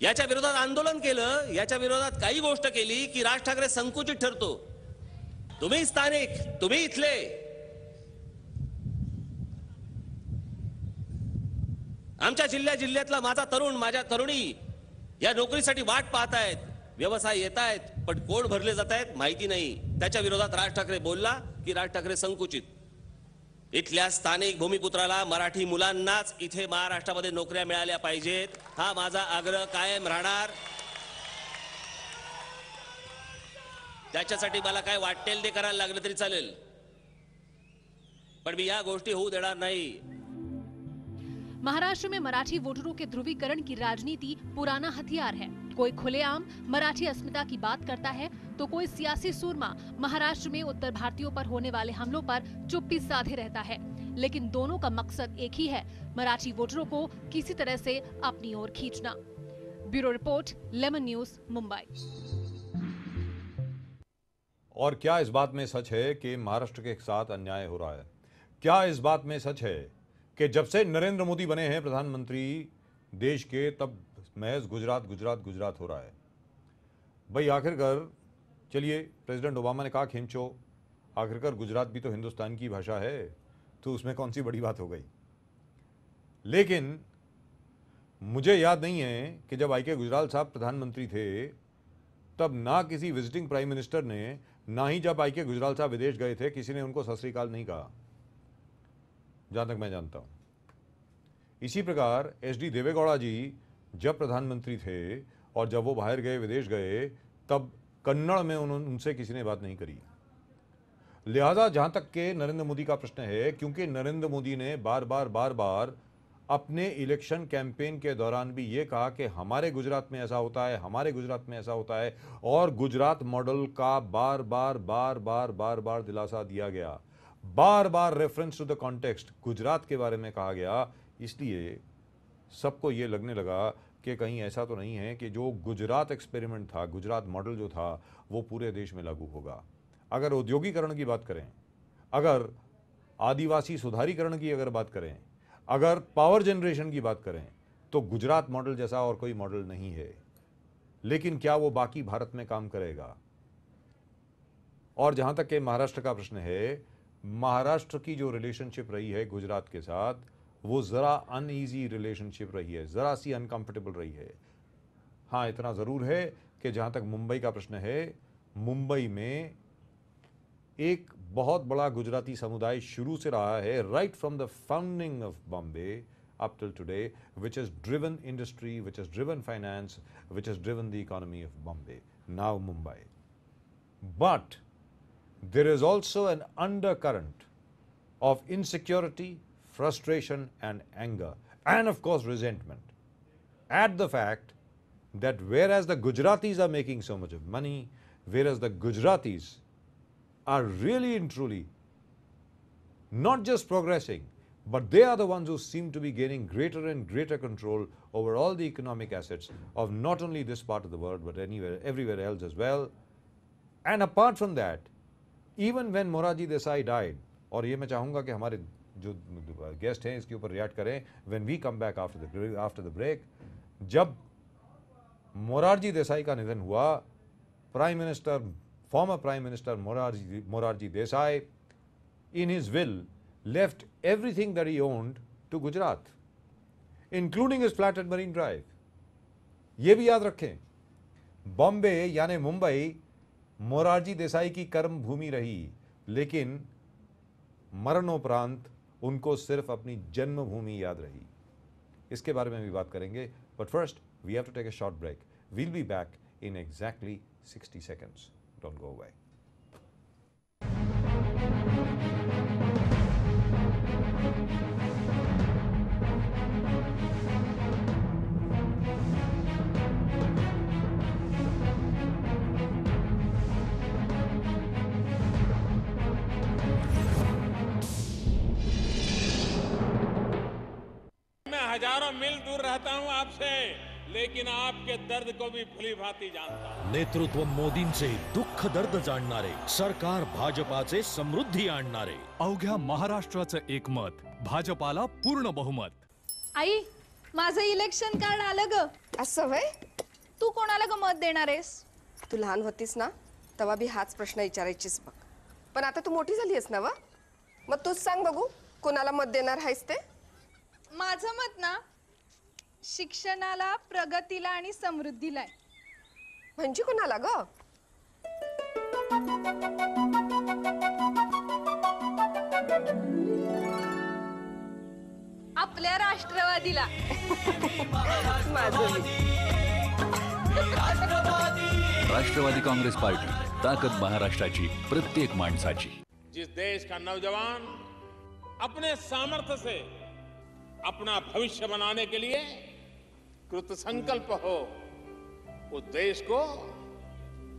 याच्या विरोधात आंदोलन केलं, याच्या विरोधात काही गोष्ट केली की राज ठाकरे संकुचित ठरतो. तुम्ही स्थानिक, तुम्ही इथले. आमच्या जिल्ह्यातला माझा तरुण, माझ्या तरुणी या नोकरीसाठी वाट पाहतायत, व्यवसाय येत आहेत, पण कोण भरले जात आहेत माहिती नाही. त्याच्या विरोधात राज ठाकरे बोलला की राज ठाकरे संकुचित. इथल्या स्थानिक भूमिपुत्राला, मराठी मुलांनाच इथे महाराष्ट्रामध्ये नोकऱ्या मिळाल्या पाहिजेत, हा माझा आग्रह कायम राहणार. त्याच्यासाठी मला काय वाटेल ते करायला लागलं तरी चालेल, पण मी या गोष्टी होऊ देणार नाही. महाराष्ट्र में मराठी वोटरों के ध्रुवीकरण की राजनीति पुराना हथियार है। कोई खुलेआम मराठी अस्मिता की बात करता है तो कोई सियासी सूरमा महाराष्ट्र में उत्तर भारतीयों पर होने वाले हमलों पर चुप्पी साधे रहता है, लेकिन दोनों का मकसद एक ही है, मराठी वोटरों को किसी तरह से अपनी ओर खींचना। Bureau report, lemon news, Mumbai. और क्या इस बात में सच है कि महाराष्ट्र के साथ अन्याय हो रहा है? क्या इस बात में सच है कि जब से नरेंद्र मोदी बने हैं प्रधानमंत्री देश के, तब महज गुजरात गुजरात गुजरात हो रहा है? भाई आखिरकार, चलिए, प्रेसिडेंट ओबामा ने कहा खींचो, आखिरकार गुजरात भी तो हिंदुस्तान की भाषा है, तो उसमें कौन सी बड़ी बात हो गई? लेकिन मुझे याद नहीं है कि जब IK गुजराल साहब प्रधानमंत्री थे, तब ना किसी विजिटिंग प्राइम मिनिस्टर ने, ना ही जब IK गुजराल साहब विदेश गए थे, किसी ने उनको सत श्री अकाल नहीं कहा, जहां तक मैं जानता हूं। इसी प्रकार HD देवेगौड़ा जी जब प्रधानमंत्री थे और जब वो बाहर गए, विदेश गए, तब कन्नड़ में उनसे किसी ने बात नहीं करी। लिहाजा जहां तक के नरेंद्र मोदी का प्रश्न है, क्योंकि नरेंद्र मोदी ने बार बार अपने इलेक्शन कैंपेन के दौरान भी ये कहा कि हमारे गुजरात में ऐसा होता है, हमारे गुजरात में ऐसा होता है, और गुजरात मॉडल का बार बार दिलासा दिया गया, बार reference to the context Gujarat के बारे में कहा गया। इसलिए सबको ये लगने लगा कि कहीं ऐसा तो नहीं है कि जो गुजरात एक्सपेरिमेंट था, गुजरात मॉडल जो था, वो पूरे देश में लागू होगा। अगर औद्योगिकरण की बात करें, अगर आदिवासी सुधारीकरण की अगर बात करें, अगर पावर जनरेशन की बात करें, तो गुजरात मॉडल जैसा और कोई मॉडल नहीं है। लेकिन क्या वो बाकी भारत में काम करेगा? और जहां तक कि महाराष्ट्र का प्रश्न है, महाराष्ट्र की जो रिलेशनशिप रही है गुजरात के साथ, वो ज़रा अनईजी रिलेशनशिप रही है, ज़रा सी अनकंफर्टेबल रही है। हाँ, इतना ज़रूर है कि जहाँ तक मुंबई का प्रश्न है, मुंबई में एक बहुत बड़ा गुजराती समुदाय शुरू से रहा है, right from the founding of Bombay up till today, which has driven industry, which has driven finance, which has driven the economy of Bombay, now Mumbai. But there is also an undercurrent of insecurity, frustration and anger, and of course resentment at the fact that whereas the Gujaratis are making so much of money, whereas the Gujaratis are really and truly not just progressing, but they are the ones who seem to be gaining greater and greater control over all the economic assets of not only this part of the world, but everywhere else as well. And apart from that, even when Morarji Desai died, और ये मैं चाहूँगा कि हमारे जो गेस्ट हैं इसके ऊपर रिएक्ट करें when we come back after the break, जब मोरारजी देसाई का निधन हुआ। Prime minister, former prime minister Morarji Desai in his will left everything that he owned to Gujarat, including his flat at Marine Drive. ये भी याद रखें, बॉम्बे यानी मुंबई मोरारजी देसाई की कर्म भूमि रही, लेकिन मरणोपरांत उनको सिर्फ अपनी जन्मभूमि याद रही। इसके बारे में भी बात करेंगे, but first we have to take a short break. We'll be back in exactly 60 seconds. Don't go away. हजारों मील दूर रहता हूं आपसे, लेकिन आपके दर्द को भी भली भांति जानता हूं। नेतृत्व मोदींचे, दुःख दर्द जाणणारे, सरकार भाजपाचे, समृद्धी आणणारे, अवघ्या महाराष्ट्राचं एकमत, भाजपाला पूर्ण बहुमत। आई, माझं इलेक्शन कार्ड आलं ग। असं व्हय? तू कोणाला ग मत देणार आहेस? तू लहान होतीस ना, तेव्हा बी हाच प्रश्न विचारायचीस बघ। पण आता तू मोठी झाली आहेस ना वा, मग तूच सांग बघू कोणाला मत देणार आहेस ते? माझं मत ना शिक्षणाला, प्रगतीला आणि समृद्धीला आहे। म्हणजे कोणाला ग? आपल्या राष्ट्रवादीला। राष्ट्रवादी कांग्रेस पार्टी, ताकद महाराष्ट्राची, प्रत्येक माणसाची। जिस देश का नौजवान अपने सामर्थ्य से अपना भविष्य बनाने के लिए कृत संकल्प हो, उस देश को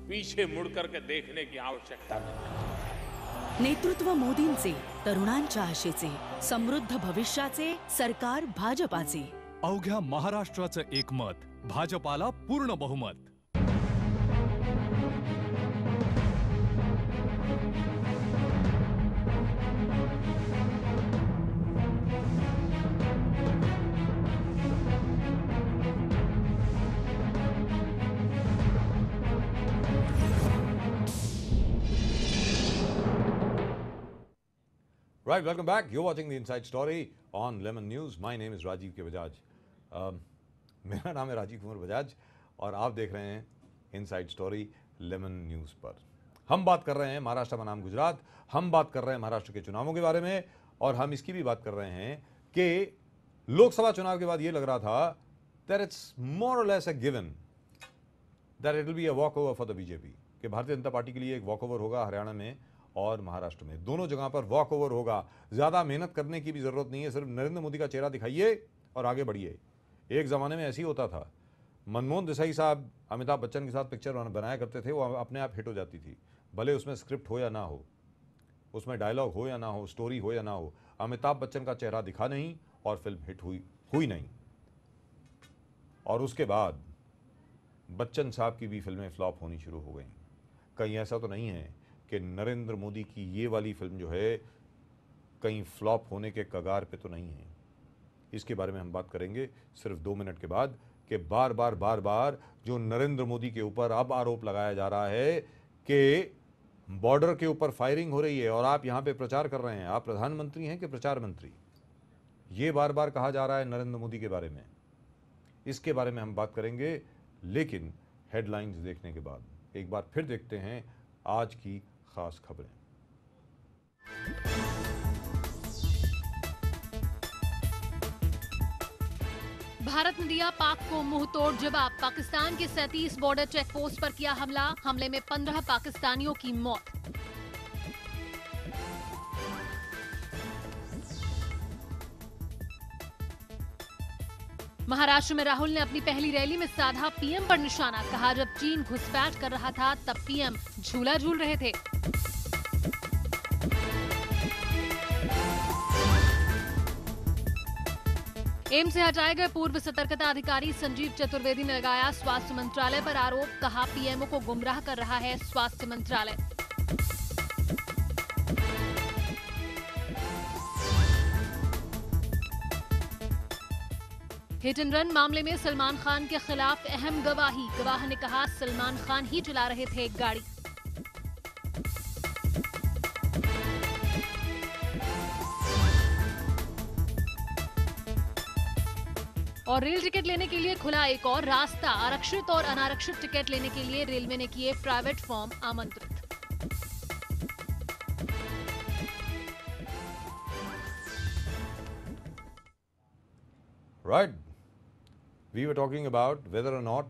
पीछे मुड़ करके देखने की आवश्यकता नहीं। नेतृत्व मोदींचे, तरुणांच्या आशेचे, समृद्ध भविष्याचे, सरकार भाजपाचे। अवघ्या महाराष्ट्राचं एकमत, भाजपाला पूर्ण बहुमत। Right, welcome back. You're watching the Inside Story on Lemon News. My name is Rajiv K. Bajaj. मेरा नाम है राजीव कुमार बजाज और आप देख रहे हैं इनसाइड स्टोरी लेमन न्यूज़ पर। हम बात कर रहे हैं महाराष्ट्र बनाम गुजरात, हम बात कर रहे हैं महाराष्ट्र के चुनावों के बारे में, और हम इसकी भी बात कर रहे हैं कि लोकसभा चुनाव के बाद ये लग रहा था that it's more or less a given that it will be a walkover for the BJP, कि भारतीय जनता पार्टी के लिए एक वॉकओवर होगा हरियाणा में और महाराष्ट्र में, दोनों जगह पर वॉक ओवर होगा। ज़्यादा मेहनत करने की भी ज़रूरत नहीं है, सिर्फ नरेंद्र मोदी का चेहरा दिखाइए और आगे बढ़िए। एक ज़माने में ऐसे ही होता था। मनमोहन देसाई साहब अमिताभ बच्चन के साथ पिक्चर बनाया करते थे, वो अपने आप हिट हो जाती थी, भले उसमें स्क्रिप्ट हो या ना हो, उसमें डायलॉग हो या ना हो, स्टोरी हो या ना हो। अमिताभ बच्चन का चेहरा दिखा नहीं और फिल्म हिट हुई नहीं। और उसके बाद बच्चन साहब की भी फिल्में फ्लॉप होनी शुरू हो गई। कहीं ऐसा तो नहीं है कि नरेंद्र मोदी की ये वाली फिल्म जो है कहीं फ्लॉप होने के कगार पे तो नहीं है? इसके बारे में हम बात करेंगे सिर्फ 2 मिनट के बाद, कि बार बार जो नरेंद्र मोदी के ऊपर अब आरोप लगाया जा रहा है कि बॉर्डर के ऊपर फायरिंग हो रही है और आप यहाँ पे प्रचार कर रहे हैं। आप प्रधानमंत्री हैं कि प्रचार मंत्री? ये बार बार कहा जा रहा है नरेंद्र मोदी के बारे में। इसके बारे में हम बात करेंगे, लेकिन हेडलाइंस देखने के बाद एक बार फिर देखते हैं आज की खास खबरें। भारत ने दिया पाक को मुंहतोड़ जवाब। पाकिस्तान के 37 बॉर्डर चेक पोस्ट पर किया हमला। हमले में 15 पाकिस्तानियों की मौत। महाराष्ट्र में राहुल ने अपनी पहली रैली में साधा पीएम पर निशाना। कहा, जब चीन घुसपैठ कर रहा था तब पीएम झूला झूल रहे थे। एम्स से हटाए गए पूर्व सतर्कता अधिकारी संजीव चतुर्वेदी ने लगाया स्वास्थ्य मंत्रालय पर आरोप। कहा, पीएमओ को गुमराह कर रहा है स्वास्थ्य मंत्रालय। हिट एंड रन मामले में सलमान खान के खिलाफ अहम गवाही। गवाह ने कहा सलमान खान ही चला रहे थे गाड़ी। और रेल टिकट लेने के लिए खुला एक और रास्ता। आरक्षित और अनारक्षित टिकट लेने के लिए रेलवे ने किए प्राइवेट फॉर्म आमंत्रित। Right. We were talking about whether or not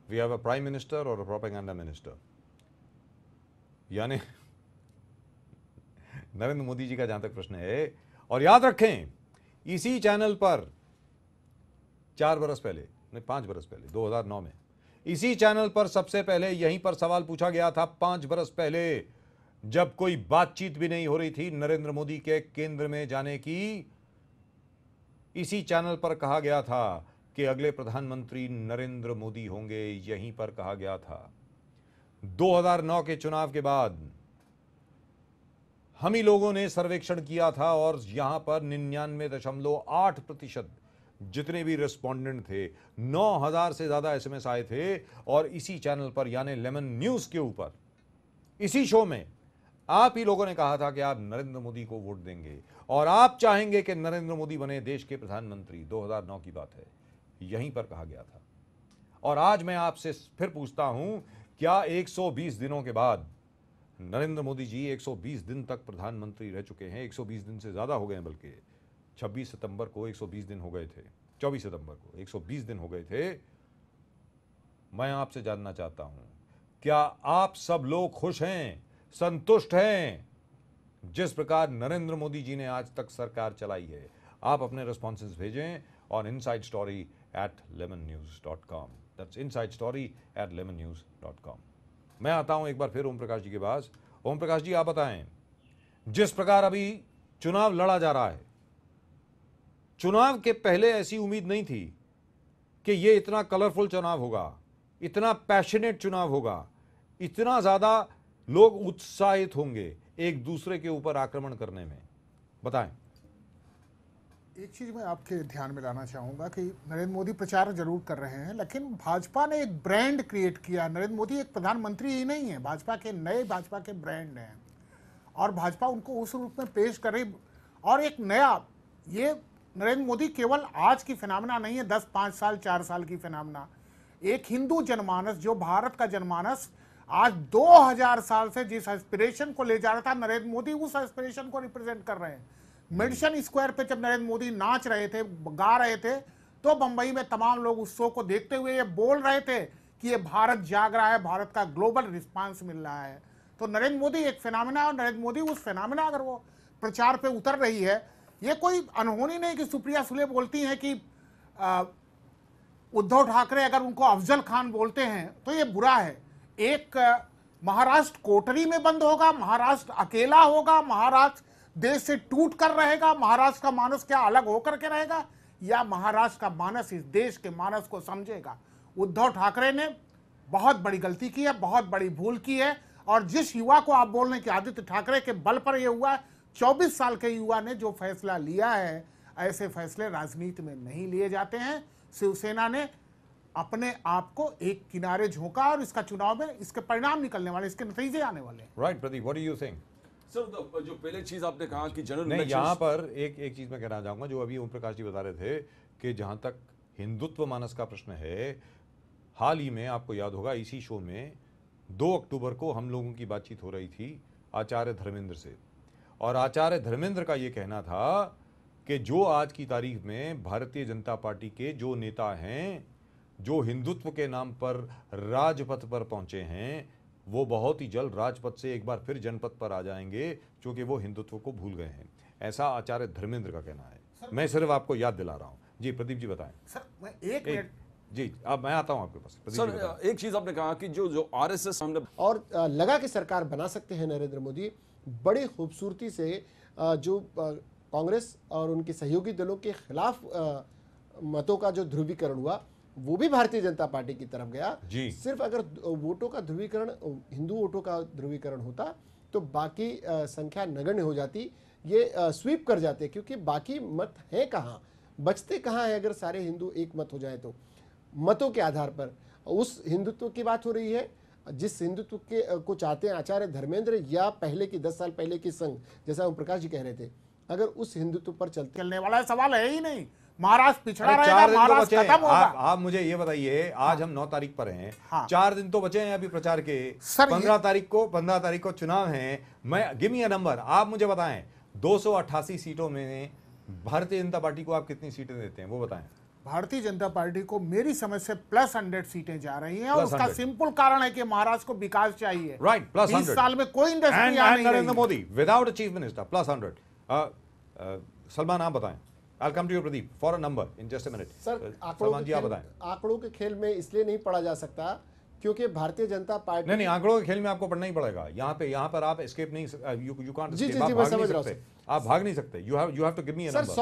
we have a prime minister or a propaganda minister. यानी नरेंद्र मोदी जी का जहां तक प्रश्न है, और याद रखें इसी चैनल पर 4 बरस पहले, नहीं 5 बरस पहले, 2009 में इसी चैनल पर सबसे पहले यहीं पर सवाल पूछा गया था 5 बरस पहले, जब कोई बातचीत भी नहीं हो रही थी नरेंद्र मोदी के केंद्र में जाने की। इसी चैनल पर कहा गया था कि अगले प्रधानमंत्री नरेंद्र मोदी होंगे, यहीं पर कहा गया था। 2009 के चुनाव के बाद हम ही लोगों ने सर्वेक्षण किया था और यहां पर 99.8% जितने भी रेस्पोंडेंट थे, 9000 से ज्यादा एसएमएस आए थे। और इसी चैनल पर यानी लेमन न्यूज के ऊपर, इसी शो में आप ही लोगों ने कहा था कि आप नरेंद्र मोदी को वोट देंगे और आप चाहेंगे कि नरेंद्र मोदी बने देश के प्रधानमंत्री। 2009 की बात है, यहीं पर कहा गया था। और आज मैं आपसे फिर पूछता हूं, क्या 120 दिनों के बाद नरेंद्र मोदी जी 120 दिन तक प्रधानमंत्री रह चुके हैं? 120 दिन से ज्यादा हो गए हैं, बल्कि 26 सितंबर को 120 दिन हो गए थे, 24 सितंबर को 120 दिन हो गए थे। मैं आपसे जानना चाहता हूं, क्या आप सब लोग खुश हैं, संतुष्ट हैं जिस प्रकार नरेंद्र मोदी जी ने आज तक सरकार चलाई है? आप अपने रिस्पॉन्सेज भेजें और insidestory@lemonnews.com। That's insidestory@lemonnews.com। मैं आता हूं एक बार फिर ओम प्रकाश जी के पास। ओम प्रकाश जी, आप बताएं, जिस प्रकार अभी चुनाव लड़ा जा रहा है, चुनाव के पहले ऐसी उम्मीद नहीं थी कि ये इतना कलरफुल चुनाव होगा, इतना पैशनेट चुनाव होगा, इतना ज्यादा लोग उत्साहित होंगे एक दूसरे के ऊपर आक्रमण करने में। बताएं। एक चीज मैं आपके ध्यान में लाना चाहूंगा कि नरेंद्र मोदी प्रचार जरूर कर रहे हैं, लेकिन भाजपा ने एक ब्रांड क्रिएट किया। नरेंद्र मोदी एक प्रधानमंत्री ही नहीं है, भाजपा के नए भाजपा के ब्रांड हैं और भाजपा उनको उस रूप में पेश करे। और एक नया, ये नरेंद्र मोदी केवल आज की फिनोमेना नहीं है, 10, 5 साल, 4 साल की फिनोमेना। एक हिंदू जनमानस, जो भारत का जनमानस आज 2000 साल से जिस एस्पिरेशन को ले जा रहा था, नरेंद्र मोदी उस एस्पिरेशन को रिप्रेजेंट कर रहे हैं। मेडिसन स्क्वायर पे जब नरेंद्र मोदी नाच रहे थे, गा रहे थे, तो बंबई में तमाम लोग उस शो को देखते हुए ये बोल रहे थे कि ये भारत जाग रहा है, भारत का ग्लोबल रिस्पांस मिल रहा है। तो नरेंद्र मोदी एक फिनोमेना, और नरेंद्र मोदी उस फिनोमेना अगर वो प्रचार पे उतर रही है, ये कोई अनहोनी नहीं कि सुप्रिया सुले बोलती हैं कि उद्धव ठाकरे अगर उनको अफजल खान बोलते हैं तो ये बुरा है। एक महाराष्ट्र कोठरी में बंद होगा, महाराष्ट्र अकेला होगा, महाराष्ट्र देश से टूट कर रहेगा, महाराष्ट्र का मानस क्या अलग होकर के रहेगा, या महाराष्ट्र का मानस इस देश के मानस को समझेगा? उद्धव ठाकरे ने बहुत बड़ी गलती की है, बहुत बड़ी भूल की है। और जिस युवा को आप बोल रहे हैं कि आदित्य ठाकरे के बल पर यह हुआ, 24 साल के युवा ने जो फैसला लिया है, ऐसे फैसले राजनीति में नहीं लिए जाते हैं। शिवसेना ने अपने आप को एक किनारे झोंका और इसका चुनाव में इसके परिणाम निकलने वाले, इसके नतीजे आने वाले। Right Pradeep, what do you think? Sir, जो पहले चीज आपने कहा कि जनरल नहीं, यहाँ पर एक चीज मैं कहना चाहूंगा, जो अभी ओम प्रकाश जी बता रहे थे कि जहां तक हिंदुत्व मानस का प्रश्न है, हाल ही में आपको याद होगा इसी शो में 2 अक्टूबर को हम लोगों की बातचीत हो रही थी आचार्य धर्मेंद्र से, और आचार्य धर्मेंद्र का ये कहना था कि जो आज की तारीख में भारतीय जनता पार्टी के जो नेता हैं, जो हिंदुत्व के नाम पर राजपथ पर पहुंचे हैं, वो बहुत ही जल्द राजपथ से एक बार फिर जनपथ पर आ जाएंगे, क्योंकि वो हिंदुत्व को भूल गए हैं। ऐसा आचार्य धर्मेंद्र का कहना है। मैं सिर्फ आपको याद दिला रहा हूं। जी प्रदीप जी बताएं। सर मैं एक मिनट, जी अब मैं आता हूं आपके पास। सर, एक चीज आपने कहा कि जो आरएसएस हमने और लगा कि सरकार बना सकते हैं नरेंद्र मोदी, बड़ी खूबसूरती से जो कांग्रेस और उनके सहयोगी दलों के खिलाफ मतों का जो ध्रुवीकरण हुआ, वो भी भारतीय जनता पार्टी की तरफ गया। सिर्फ अगर वोटों का ध्रुवीकरण, हिंदू वोटों का ध्रुवीकरण होता तो बाकी संख्या नगण्य हो जाती, ये स्वीप कर जाते, क्योंकि बाकी मत है कहाँ। बचते कहाँ है अगर सारे हिंदू एक मत हो जाए तो? मतों के आधार पर उस हिंदुत्व की बात हो रही है जिस हिंदुत्व के को चाहते हैं आचार्य धर्मेंद्र, या पहले की 10 साल पहले की संघ, जैसा ओम प्रकाश जी कह रहे थे, अगर उस हिंदुत्व पर चलने वाला सवाल है ही नहीं। महाराष्ट्र पिछड़ा अरे रहेगा, 4 दिन तो महाराष्ट्र बचे हैं। खत्म होगा। आप मुझे ये बताइए, आज हम 9 तारीख पर हैं, हाँ। 4 दिन तो बचे हैं अभी प्रचार के। सर, 15 तारीख को चुनाव है। मैं गिव मी अ नंबर, आप मुझे बताएं 288 सीटों में भारतीय जनता पार्टी को आप कितनी सीटें देते हैं, वो बताएं। भारतीय जनता पार्टी को मेरी समझ से +100 सीटें जा रही हैं, और उसका 100 सिंपल कारण है कि महाराष्ट्र को विकास चाहिए। राइट, +100 20 साल में कोई इंडस्ट्री आ नहीं नरेंद्र रही। Modi without a chief minister +100। Salman आप बताएं। I'll come to you, Pradeep, for a number in just a minute. Sir, Salman ji आप बताएं। आंकड़ों के खेल में इसलिए नहीं पढ़ा जा सकता क्योंकि भारतीय जनता पार्टी नहीं, आंकड़ों के खेल में आपको पढ़ना ही पड़ेगा। यहाँ पर आप एस्केप नहीं, यू कांट जी, एस्केप, मैं समझ रहा हूं। आप भाग नहीं सकते। You have to give me a sir, number.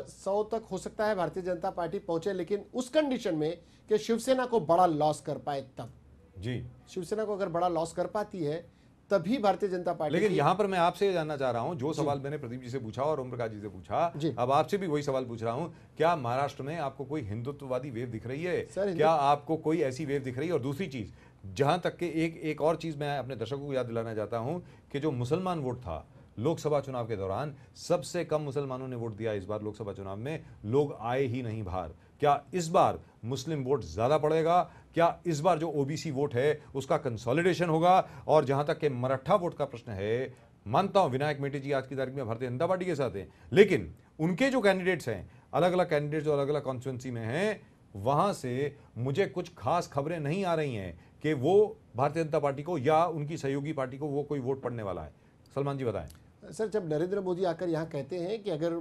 100 तक हो सकता है भारतीय जनता पार्टी पहुंचे, लेकिन उस कंडीशन में कि शिवसेना को बड़ा लॉस कर पाए तब। जी, शिवसेना को अगर बड़ा लॉस कर पाती है तभी भारतीय जनता पार्टी। लेकिन यहाँ पर मैं आपसे जानना चाह रहा हूँ, जो सवाल मैंने प्रदीप जी से पूछा और ओम प्रकाश जी से पूछा, अब आपसे भी वही सवाल पूछ रहा हूँ, क्या महाराष्ट्र में आपको कोई हिंदुत्ववादी वेव दिख रही है? क्या आपको कोई ऐसी वेव दिख रही है? और दूसरी चीज, जहां तक के एक और चीज मैं अपने दर्शकों को याद दिलाना चाहता हूं कि जो मुसलमान वोट था लोकसभा चुनाव के दौरान, सबसे कम मुसलमानों ने वोट दिया इस बार लोकसभा चुनाव में। लोग आए ही नहीं बाहर। क्या इस बार मुस्लिम वोट ज्यादा पड़ेगा? क्या इस बार जो ओबीसी वोट है उसका कंसोलिडेशन होगा? और जहां तक के मराठा वोट का प्रश्न है, मानता हूं विनायक मेटे जी आज की तारीख में भारतीय जनता पार्टी के साथ हैं, लेकिन उनके जो कैंडिडेट्स हैं, अलग अलग कैंडिडेट्स जो अलग अलग कॉन्स्टिट्यूंसी में हैं, वहां से मुझे कुछ खास खबरें नहीं आ रही हैं कि वो भारतीय जनता पार्टी को या उनकी सहयोगी पार्टी को वो कोई वोट पड़ने वाला है। सलमान जी बताएं। सर, जब नरेंद्र मोदी आकर यहाँ कहते हैं कि अगर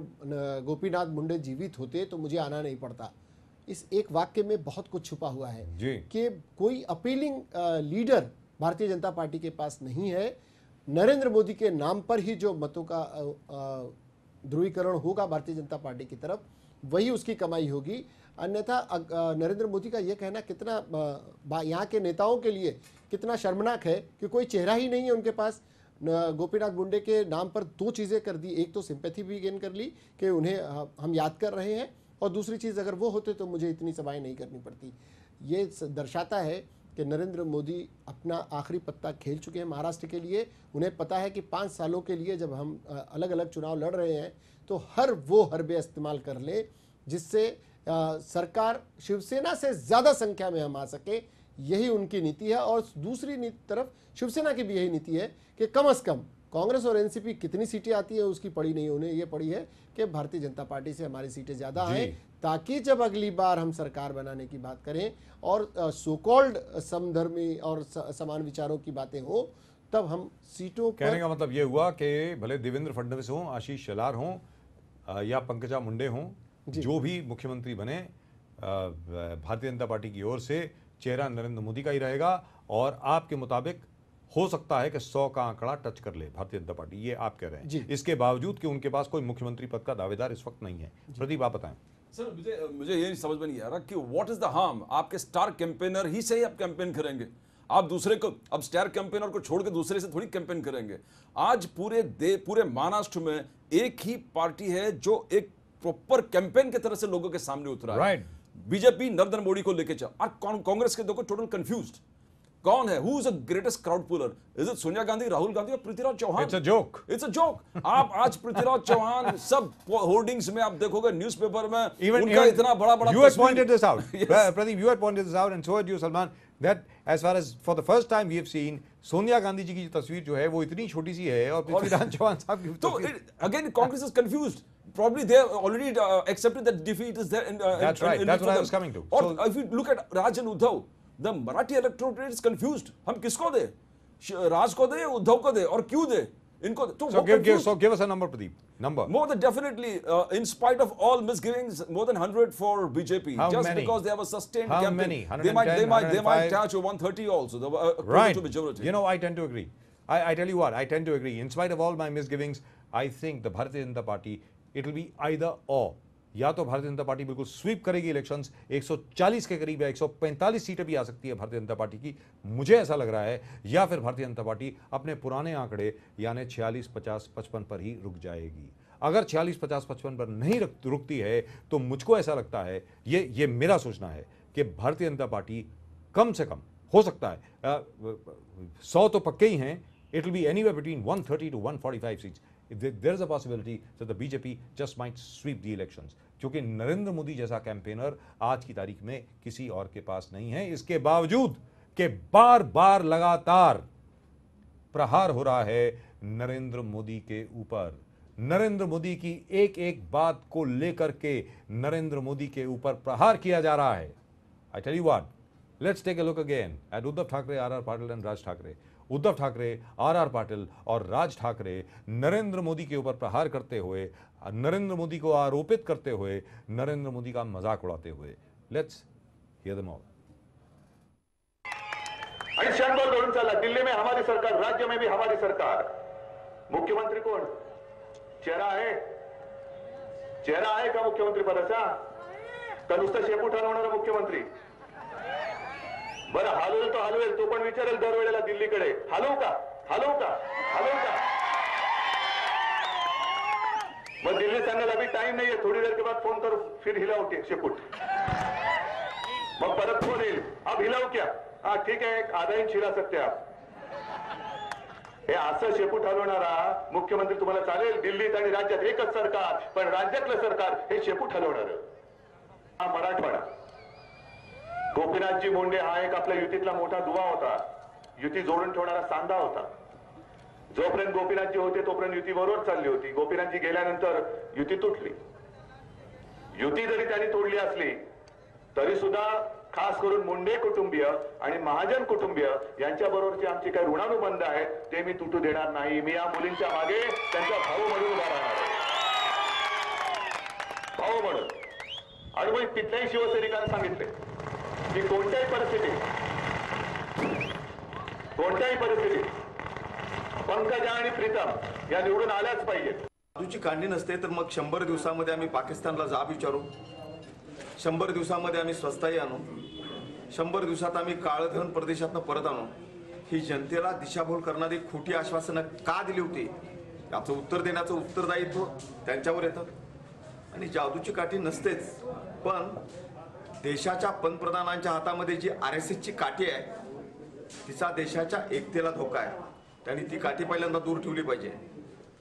गोपीनाथ मुंडे जीवित होते तो मुझे आना नहीं पड़ता, इस एक वाक्य में बहुत कुछ छुपा हुआ है कि कोई अपीलिंग लीडर भारतीय जनता पार्टी के पास नहीं है। नरेंद्र मोदी के नाम पर ही जो मतों का ध्रुवीकरण होगा भारतीय जनता पार्टी की तरफ, वही उसकी कमाई होगी। अन्यथा नरेंद्र मोदी का यह कहना कितना यहाँ के नेताओं के लिए कितना शर्मनाक है कि कोई चेहरा ही नहीं है उनके पास। गोपीनाथ मुंडे के नाम पर 2 चीज़ें कर दी, एक तो सिंपैथी भी गेन कर ली कि उन्हें हम याद कर रहे हैं, और दूसरी चीज़, अगर वो होते तो मुझे इतनी सभाएं नहीं करनी पड़ती। ये दर्शाता है कि नरेंद्र मोदी अपना आखिरी पत्ता खेल चुके हैं महाराष्ट्र के लिए। उन्हें पता है कि 5 सालों के लिए जब हम अलग अलग चुनाव लड़ रहे हैं तो वो हरबे इस्तेमाल कर ले जिससे सरकार शिवसेना से ज़्यादा संख्या में हम आ सके। यही उनकी नीति है। और दूसरी तरफ शिवसेना की भी यही नीति है कि कम से कम कांग्रेस और एनसीपी कितनी सीटें आती है उसकी पड़ी नहीं, उन्हें ये पड़ी है कि भारतीय जनता पार्टी से हमारी सीटें ज़्यादा आए, ताकि जब अगली बार हम सरकार बनाने की बात करें और सो कॉल्ड समधर्मी और समान विचारों की बातें हो, तब हम सीटों पर। कहने का मतलब ये हुआ कि भले देवेंद्र फडणवीस हों, आशीष शेलार हों या पंकजा मुंडे हों, जो भी मुख्यमंत्री बने, भारतीय जनता पार्टी की ओर से चेहरा नरेंद्र मोदी का ही रहेगा। और आपके मुताबिक हो सकता है कि 100 का आंकड़ा टच कर ले भारतीय जनता पार्टी, ये आप कह रहे हैं, इसके बावजूद कि उनके पास कोई मुख्यमंत्री पद का दावेदार इस वक्त नहीं है। प्रदीप आप बताएं। सर, मुझे ये समझ में नहीं आ रहा कि व्हाट इज द हार्म। आपके स्टार कैंपेनर ही से ही आप कैंपेन करेंगे, आप दूसरे को, अब स्टार कैंपेनर को छोड़ के दूसरे से थोड़ी कैंपेन करेंगे। आज पूरे महाराष्ट्र में एक ही पार्टी है जो एक प्रॉपर कैंपेन की तरह से लोगों के सामने उतरा है। बीजेपी नरेंद्र मोदी को लेके चल, और कांग्रेस के देखो टोटल कंफ्यूज्ड। कौन है? Who is the greatest crowd puller? Is it Sonia Gandhi, Rahul Gandhi और Prithviraj Chauhan? It's a joke, it's a joke. आप आज पृथ्वीराज चौहान सब होर्डिंग्स में आप देखोगे, न्यूज़पेपर में उनका इतना बड़ा you had pointed this out. Pradeep, you had pointed this out and so had you, Salman, that as far as for the first time we have seen Sonia Gandhi ji की तस्वीर जो है वो इतनी छोटी सी है और पृथ्वीराज चौहान साहब की तो again Congress is confused. Probably they have already accepted that defeat is there. That's right. That's what I was coming to. Or if you look at Raj and Uddhav, the Marathi electorate is confused. हम किसको दे? राज को दे, उद्धव को दे, और क्यों दे? इनको तो so give us a number, Pradeep. Number. More than definitely, in spite of all misgivings, more than 100 for BJP. How just many? because they have a sustained How campaign. many? They might touch 130 also. Right. To majority. You know, I tend to agree. I tell you what, I tend to agree. In spite of all my misgivings, I think the Bharatiya Janata Party, it will be either or. या तो भारतीय जनता पार्टी बिल्कुल स्वीप करेगी इलेक्शंस, 140 के करीब है, 145 सीटें भी आ सकती है भारतीय जनता पार्टी की, मुझे ऐसा लग रहा है, या फिर भारतीय जनता पार्टी अपने पुराने आंकड़े यानी 46, 50, 55 पर ही रुक जाएगी। अगर 46, 50, 55 पर नहीं रुकती है तो मुझको ऐसा लगता है, ये मेरा सोचना है कि भारतीय जनता पार्टी कम से कम हो सकता है 100 तो पक्के ही हैं, it will be anywhere between 130 to 145 seats. There is a possibility that the BJP just might sweep the elections. क्योंकि नरेंद्र मोदी जैसा कैंपेनर आज की तारीख में किसी और के पास नहीं है, इसके बावजूद कि बार बार लगातार प्रहार हो रहा है नरेंद्र मोदी के ऊपर. नरेंद्र मोदी की एक एक बात को लेकर के नरेंद्र मोदी के ऊपर प्रहार किया जा रहा है. I tell you what, let's take a look again at Uddhav Thackeray, R.R. Patil and Raj Thackeray. Uddhav Thackeray, R.R.. Patil और राज ठाकरे नरेंद्र मोदी के ऊपर प्रहार करते हुए, नरेंद्र मोदी को आरोपित करते हुए, नरेंद्र मोदी का मजाक उड़ाते हुए. Let's hear them all. आणि क्षणभर धरून चालला. दिल्ली में हमारी सरकार, राज्य में भी हमारी सरकार. मुख्यमंत्री कोण? चेहरा आहे? चेहरा आहे का मुख्यमंत्री पदाचा? का नुसतं शेपूट हलवणारा मुख्यमंत्री? बरं हलवेल तो हलवेल, तो पण विचारेल दरवेळेला दिल्लीकडे, हलवू का, हलवू का, हलवू का? मग दिल्ली सांगेल अभी टाइम नहीं है, थोड़ी देर के बाद फोन करो, फिर हिलाओ के शेपूट. मग परत फोन येईल, अब हिलाओ क्या? हा ठीक आहे, आधा इंच हिला सकते आप. हे असं शेपूट हलवणारा मुख्यमंत्री तुम्हाला चालेल? दिल्लीत आणि राज्यात एकच सरकार, पण राज्यातलं सरकार हे शेपूट हलवणार. हा मराठवाडा. गोपीनाथजी मुंडे हा एक आपल्या युतीतला मोठा दुवा होता, युती जोडून ठेवणारा सांधा होता. जोपर्यंत गोपीनाथजी होते तोपर्यंत युती बरोबर चालली होती. गोपीनाथजी गेल्यानंतर युती तुटली. युती जरी त्यांनी तोडली असली तरी सुद्धा खास करून मुंडे कुटुंबीय आणि महाजन कुटुंबीय यांच्या बरोबरचे आमचे काही ऋणानुबंध आहेत ते मी तुटू देणार नाही. मी या मुलींच्या मागे त्यांचा भाऊ म्हणून उभा राहणार आहे, भाऊ म्हणून. आणि मग तिथल्याही शिवसैनिकांना सांगितले की कोणत्याही परिस्थितीत पंकजा आणि प्रीतम या निवडून आल्याच पाहिजेत. जादूची काढणी नसते तर मग 100 दिवसामध्ये आम्ही पाकिस्तानला जाब विचारू, 100 दिवसामध्ये आम्ही स्वस्ताई आणू, 100 दिवसात आम्ही काळधन प्रदेशातनं परत आणू. ही जनतेला दिशाभूल करणारी खोटी आश्वासनं का दिली होती याचं उत्तर देण्याचं उत्तरदायित्व त्यांच्यावर येतं. आणि जादूची काठी नसतेच, पण देशाच्या पंतप्रधानांच्या हातामध्ये जी RSSची काठी आहे तिचा देशाच्या एकतेला धोका आहे. त्यांनी ती काठी पहिल्यांदा दूर ठेवली पाहिजे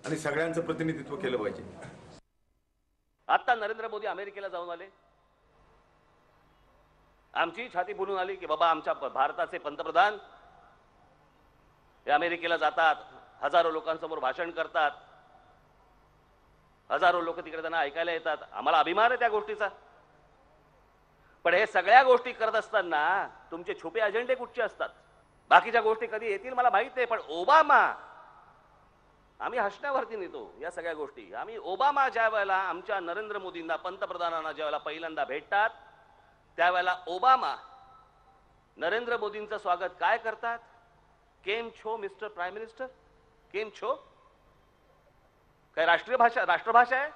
आणि सगळ्यांचं प्रतिनिधित्व केलं पाहिजे. आता नरेंद्र मोदी अमेरिकेला जाऊन आले, आमची छाती फुलून आली की बाबा आमच्या भारताचे पंतप्रधान हे अमेरिकेला जातात, हजारो लोकांसमोर भाषण करतात, हजारो लोक तिकडे त्यांना ऐकायला येतात. आम्हाला अभिमान आहे त्या गोष्टीचा. पण हे सगळ्या गोष्टी करत असताना तुमचे छुपे अजेंडे कुठचे असतात? बाकीच्या गोष्टी कधी येतील मला माहित नाही, पण ओबामा आम्ही हसण्यावरती नेतो या सगळ्या गोष्टी. आम्ही ओबामा ज्या वेळेला आमच्या नरेंद्र मोदींना पंतप्रधानांना ज्या वेळेला पहिल्यांदा भेटतात त्यावेळेला ओबामा नरेंद्र मोदींचं स्वागत काय करतात? केम छो मिस्टर प्राईम मिनिस्टर, केम छो. काय राष्ट्रीय भाषा, राष्ट्रभाषा आहे?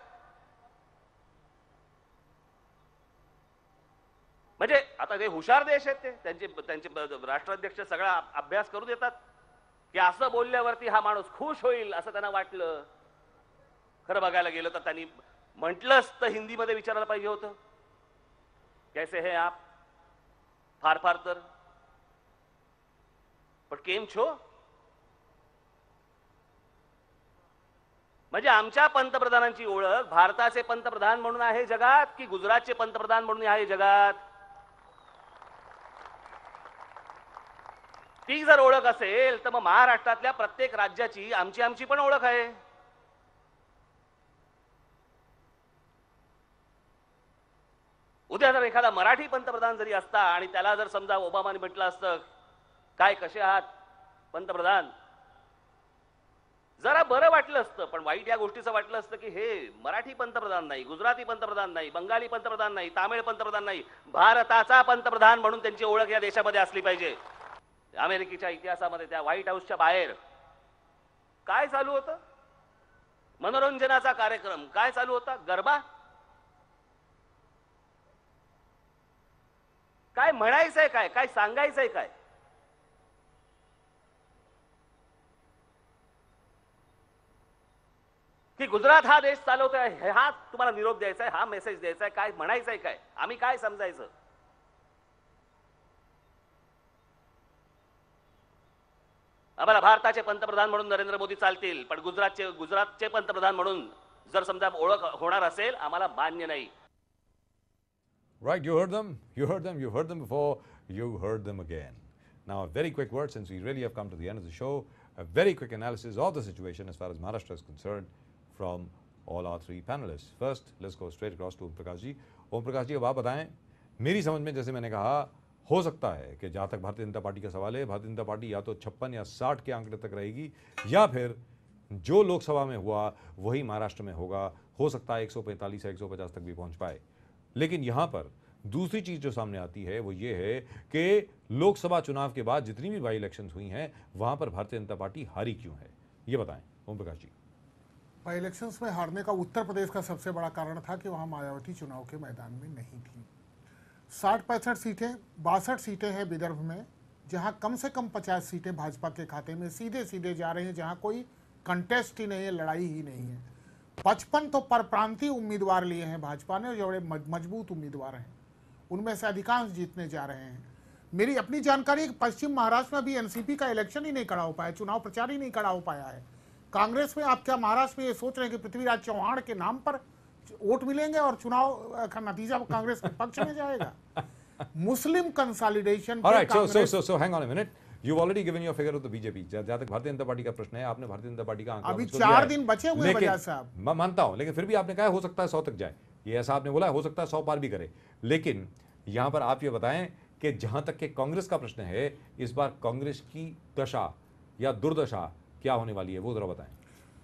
म्हणजे आता ते हुशार देश आहेत, ते त्यांचे राष्ट्राध्यक्ष सगळा अभ्यास करू देतात की असं बोलल्यावरती हा माणूस खुश होईल असं त्यांना वाटलं. खरं बघायला गेलं तर त्यांनी म्हटलंच तर हिंदीमध्ये विचारायला पाहिजे होतं, कैसे है आप, फार फार तर. पण केम छो म्हणजे आमच्या पंतप्रधानांची ओळख भारताचे पंतप्रधान म्हणून आहे जगात की गुजरातचे पंतप्रधान म्हणून आहे जगात? ती जर ओळख असेल तर मग महाराष्ट्रातल्या प्रत्येक राज्याची आमची आमची पण ओळख आहे. उद्या जर एखादा मराठी पंतप्रधान जरी असता आणि त्याला जर समजा ओबामाने म्हटलं असतं काय कसे आहात पंतप्रधान, जरा बरं वाटलं असतं. पण वाईट या गोष्टीचं वाटलं असतं की हे मराठी पंतप्रधान नाही, गुजराती पंतप्रधान नाही, बंगाली पंतप्रधान नाही, तामिळ पंतप्रधान नाही, भारताचा पंतप्रधान म्हणून त्यांची ओळख या देशामध्ये असली पाहिजे. अमेरिकेच्या इतिहासामध्ये त्या व्हाईट हाऊसच्या बाहेर काय चालू होतं? मनोरंजनाचा कार्यक्रम काय चालू होता? गरबा. काय म्हणायचंय काय, काय सांगायचंय काय? की गुजरात हा देश चालवतोय, हा तुम्हाला निरोप द्यायचा आहे, हा मेसेज द्यायचा आहे, काय म्हणायचं आहे, काय आम्ही काय समजायचं? आम्हाला भारताचे पंतप्रधान म्हणून नरेंद्र मोदी चालतील, पण गुजरातचे पंतप्रधान म्हणून जर समजा ओळख होणार असेल, आम्हाला मान्य नाही. Right, you heard them, you heard them, you heard them before, you heard them again. Now, a very quick word, since we really have come to the end of the show, a very quick analysis of the situation as far as Maharashtra is concerned from all our three panelists. First, let's go straight across to Om Prakash ji. Om Prakash ji, अब आप बताएं, मेरी समझ में जैसे मैंने कहा, हो सकता है कि जहाँ तक भारतीय जनता पार्टी का सवाल है, भारतीय जनता पार्टी या तो 56 या 60 के आंकड़े तक रहेगी, या फिर जो लोकसभा में हुआ वही महाराष्ट्र में होगा. हो सकता है 145 या 150 तक भी पहुंच पाए. लेकिन यहाँ पर दूसरी चीज जो सामने आती है वो ये है कि लोकसभा चुनाव के बाद जितनी भी बाई इलेक्शंस हुई हैं वहां पर भारतीय जनता पार्टी हारी क्यों है, ये बताएं ओम प्रकाश जी. बाई इलेक्शंस में हारने का उत्तर प्रदेश का सबसे बड़ा कारण था कि वहां मायावती चुनाव के मैदान में नहीं थी. 60-65 सीटें, 62 सीटें हैं विदर्भ में, जहां कम से कम 50 सीटें भाजपा के खाते में सीधे सीधे जा रही हैं, जहां कोई कंटेस्ट ही नहीं है, लड़ाई ही नहीं है. 55 तो परप्रांतीय उम्मीदवार लिए हैं भाजपा ने, जो बड़े मजबूत उम्मीदवार हैं, उनमें से अधिकांश जीतने जा रहे हैं. मेरी अपनी जानकारी है कि पश्चिम महाराष्ट्र में भी एनसीपी का इलेक्शन ही नहीं खड़ा हो पाया, चुनाव प्रचार ही नहीं खड़ा हो पाया है. कांग्रेस में आप क्या महाराष्ट्र में ये सोच रहे हैं कि पृथ्वीराज चौहान के नाम पर वोट मिलेंगे और चुनाव का नतीजा कांग्रेस के पक्ष में जाएगा? मुस्लिम consolidation. Alright, so hang on a minute. You've already given your figure of the BJP. जहाँ तक भारतीय जनता पार्टी का प्रश्न है, आपने भारतीय जनता पार्टी का आंकड़ा अभी 4 दिन बचे हुए हैं बजाज साहब. मैं मानता हूं, लेकिन फिर भी आपने कहा हो सकता है 100 तक जाए, ये ऐसा आपने बोला, हो सकता है 100 पार भी करे. लेकिन यहां पर आप ये बताएं कि जहां तक के कांग्रेस का प्रश्न है, इस बार कांग्रेस की दशा या दुर्दशा क्या होने वाली है, वो जरा बताएं.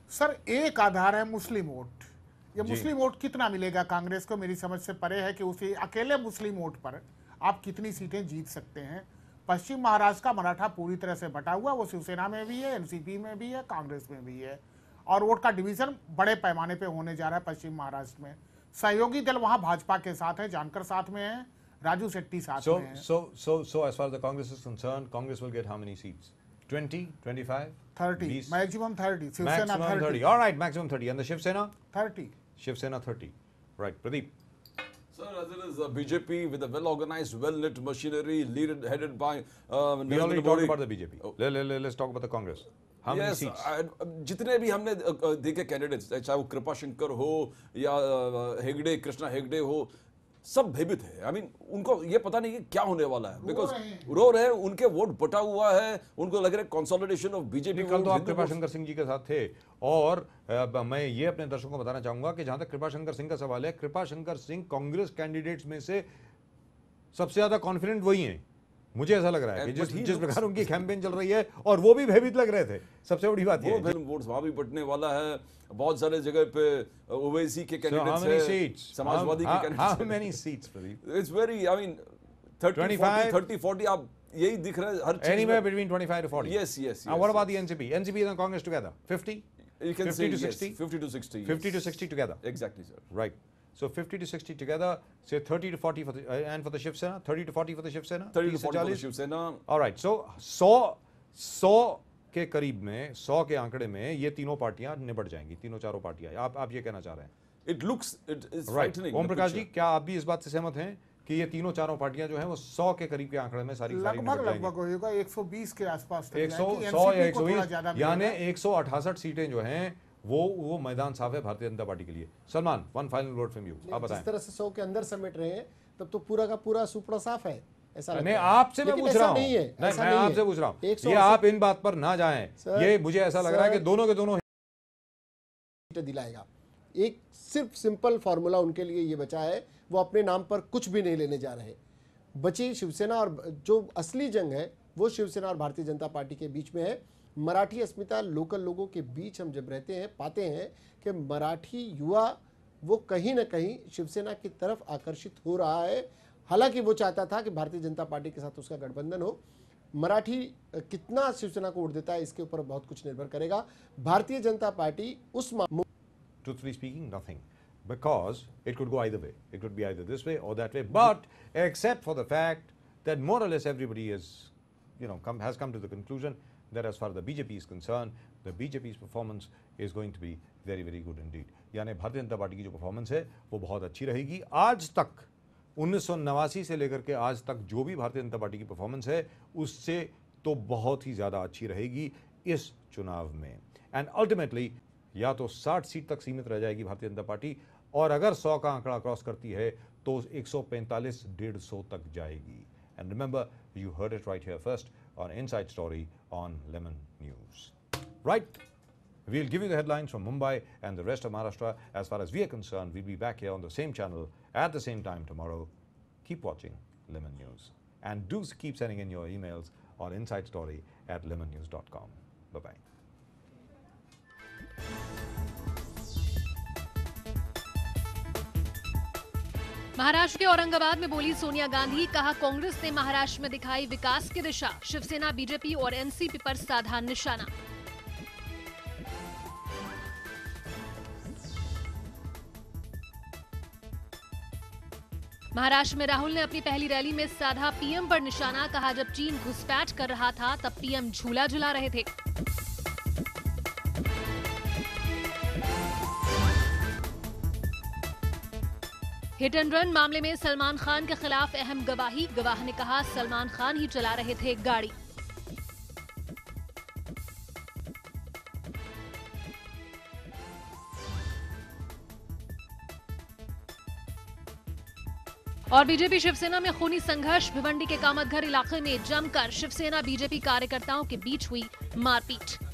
सर, एक आधार है मुस्लिम वोट. ये मुस्लिम वोट कितना मिलेगा कांग्रेस को, मेरी समझ से परे है कि उसी अकेले मुस्लिम वोट पर आप कितनी सीटें जीत सकते हैं. पश्चिम महाराष्ट्र का मराठा पूरी तरह से बटा हुआ, वो शिवसेना में भी है, एनसीपी में भी है, कांग्रेस में भी है, और वोट का डिवीजन बड़े पैमाने पे होने जा रहा है पश्चिम महाराष्ट्र में. सहयोगी दल वहां भाजपा के साथ है, जानकर साथ में है, राजू शेट्टी साथ में है. So as far as the Congress is concerned, Congress will get how many seats? 20, 25, 30, maximum 30. Shivsena maximum 30. All right, maximum 30. And the Shiv Sena? 30. Shiv Sena 30. Right, Pradeep. Sir, as it is BJP with a well-organized, well-lit machinery headed by We already talked about the BJP. Let's talk about the Congress. How many seats? जितने भी हमने देखे कैंडिडेट्स, चाहे वो कृपा शंकर हो या हेगड़े, कृष्णा हेगड़े हो, सब भयभीत है. आई मीन उनको ये पता नहीं कि क्या होने वाला है, बिकॉज रो रहे हैं, उनके वोट बटा हुआ है, उनको लग रहा है कंसोलिडेशन ऑफ बीजेपी. कल तो आप कृपा शंकर सिंह जी के साथ थे, और मैं ये अपने दर्शकों को बताना चाहूंगा कि जहां तक कृपा शंकर सिंह का सवाल है, कृपा शंकर सिंह कांग्रेस कैंडिडेट्स में से सबसे ज्यादा कॉन्फिडेंट वही हैं. मुझे ऐसा लग रहा है कि जिस प्रकार उनकी कैंपेन चल रही है, और वो भी भयभीत लग रहे थे. सबसे बड़ी बात ये है वोट्स वहां भी बटने वाला है. बहुत सारे जगह पे ओवैसी के कैंडिडेट्स हैं, समाजवादी के candidates. How many seats, Pradeep? It's very, I mean 30, 40 आप यही दिख रहा है हर चीज. Anywhere between 25 to 40. Yes. Now what about the NCP? NCP and Congress together, 50? You can 50 say to yes, 60? 50 to 60. 50 to 60 together. Exactly, sir. Right. So 50 to 60 together, say 30 to 40 for the, and for the Shiv Sena, 30 to 40 for the Shiv Sena? 30 to 40 for the Shiv Sena. All right. So 100 के करीब में, 100 के आंकड़े में ये तीनों पार्टियां निपट जाएंगी, तीनों चारों पार्टियां. आप ये कहना चाह रहे हैं? It looks, it is right. frightening. ओम प्रकाश जी, क्या आप भी इस बात से सहमत हैं कि ये तीनों चारों पार्टियां जो हैं वो 100 के करीब के आंकड़े में सारी लगभग होगा 120 के आसपास, 100 या 120, यानी 168 सीटें जो हैं वो मैदान साफ है भारतीय जनता पार्टी के लिए. Salman, one final word from you, आप बताएं. जिस तरह से 100 के अंदर समेट रहे हैं, तब तो पूरा का पूरा सुपड़ा साफ है, ऐसा नहीं. आपसे मैं पूछ रहा हूं, नहीं, मैं आपसे पूछ रहा हूं, ये आप इन बात पर ना जाएं. ये मुझे ऐसा लग रहा है कि दोनों के दोनों दिलाएगा. एक सिर्फ सिंपल फॉर्मूला उनके लिए ये बचा है, वो अपने नाम पर कुछ भी नहीं लेने जा रहे. बची शिवसेना, और जो असली जंग है वो शिवसेना और भारतीय जनता पार्टी के बीच में है. मराठी अस्मिता लोकल लोगों के बीच हम जब रहते हैं, पाते हैं कि मराठी युवा वो कहीं ना कहीं शिवसेना की तरफ आकर्षित हो रहा है. हालांकि वो चाहता था कि भारतीय जनता पार्टी के साथ उसका गठबंधन हो. मराठी कितना शिवसेना को वोट देता है इसके ऊपर बहुत कुछ निर्भर करेगा. भारतीय जनता पार्टी उस truthfully speaking, nothing, because it could go either way. It could be either this way or that way. But except for the fact that more or less everybody is, has come to the conclusion that as far as the BJP is concerned, the BJP's performance is going to be very, very good indeed. यानी भारतीय जनता पार्टी की जो परफॉर्मेंस है वो बहुत अच्छी रहेगी। आज तक 1989 से लेकर के आज तक जो भी भारतीय जनता पार्टी की परफॉर्मेंस है उससे तो बहुत ही ज़्यादा अच्छी रहेगी इस चुनाव में। एंड अल्टीमेटली या तो 60 सीट तक सीमित रह जाएगी भारतीय जनता पार्टी, और अगर 100 का आंकड़ा क्रॉस करती है तो 145-150 तक जाएगी। And remember, you heard it right here first on Inside Story on Lemon News. Right, we'll give you the headlines from Mumbai and the rest of Maharashtra. As far as we are concerned, we'll be back here on the same channel at the same time tomorrow. Keep watching Lemon News. And do keep sending in your emails on insidestory@lemonnews.com. Bye-bye. Maharashtra के औरंगाबाद में बोली सोनिया गांधी, कहा कांग्रेस ने महाराष्ट्र में दिखाई विकास की दिशा, शिवसेना, बीजेपी और एनसीपी पर साधा निशाना। महाराष्ट्र में राहुल ने अपनी पहली रैली में साधा पीएम पर निशाना, कहा जब चीन घुसपैठ कर रहा था तब पीएम झूला झुला रहे थे। हिट एंड रन मामले में सलमान खान के खिलाफ अहम गवाही, गवाह ने कहा सलमान खान ही चला रहे थे गाड़ी। और बीजेपी शिवसेना में खूनी संघर्ष, भिवंडी के कामतघर इलाके में जमकर शिवसेना बीजेपी कार्यकर्ताओं के बीच हुई मारपीट।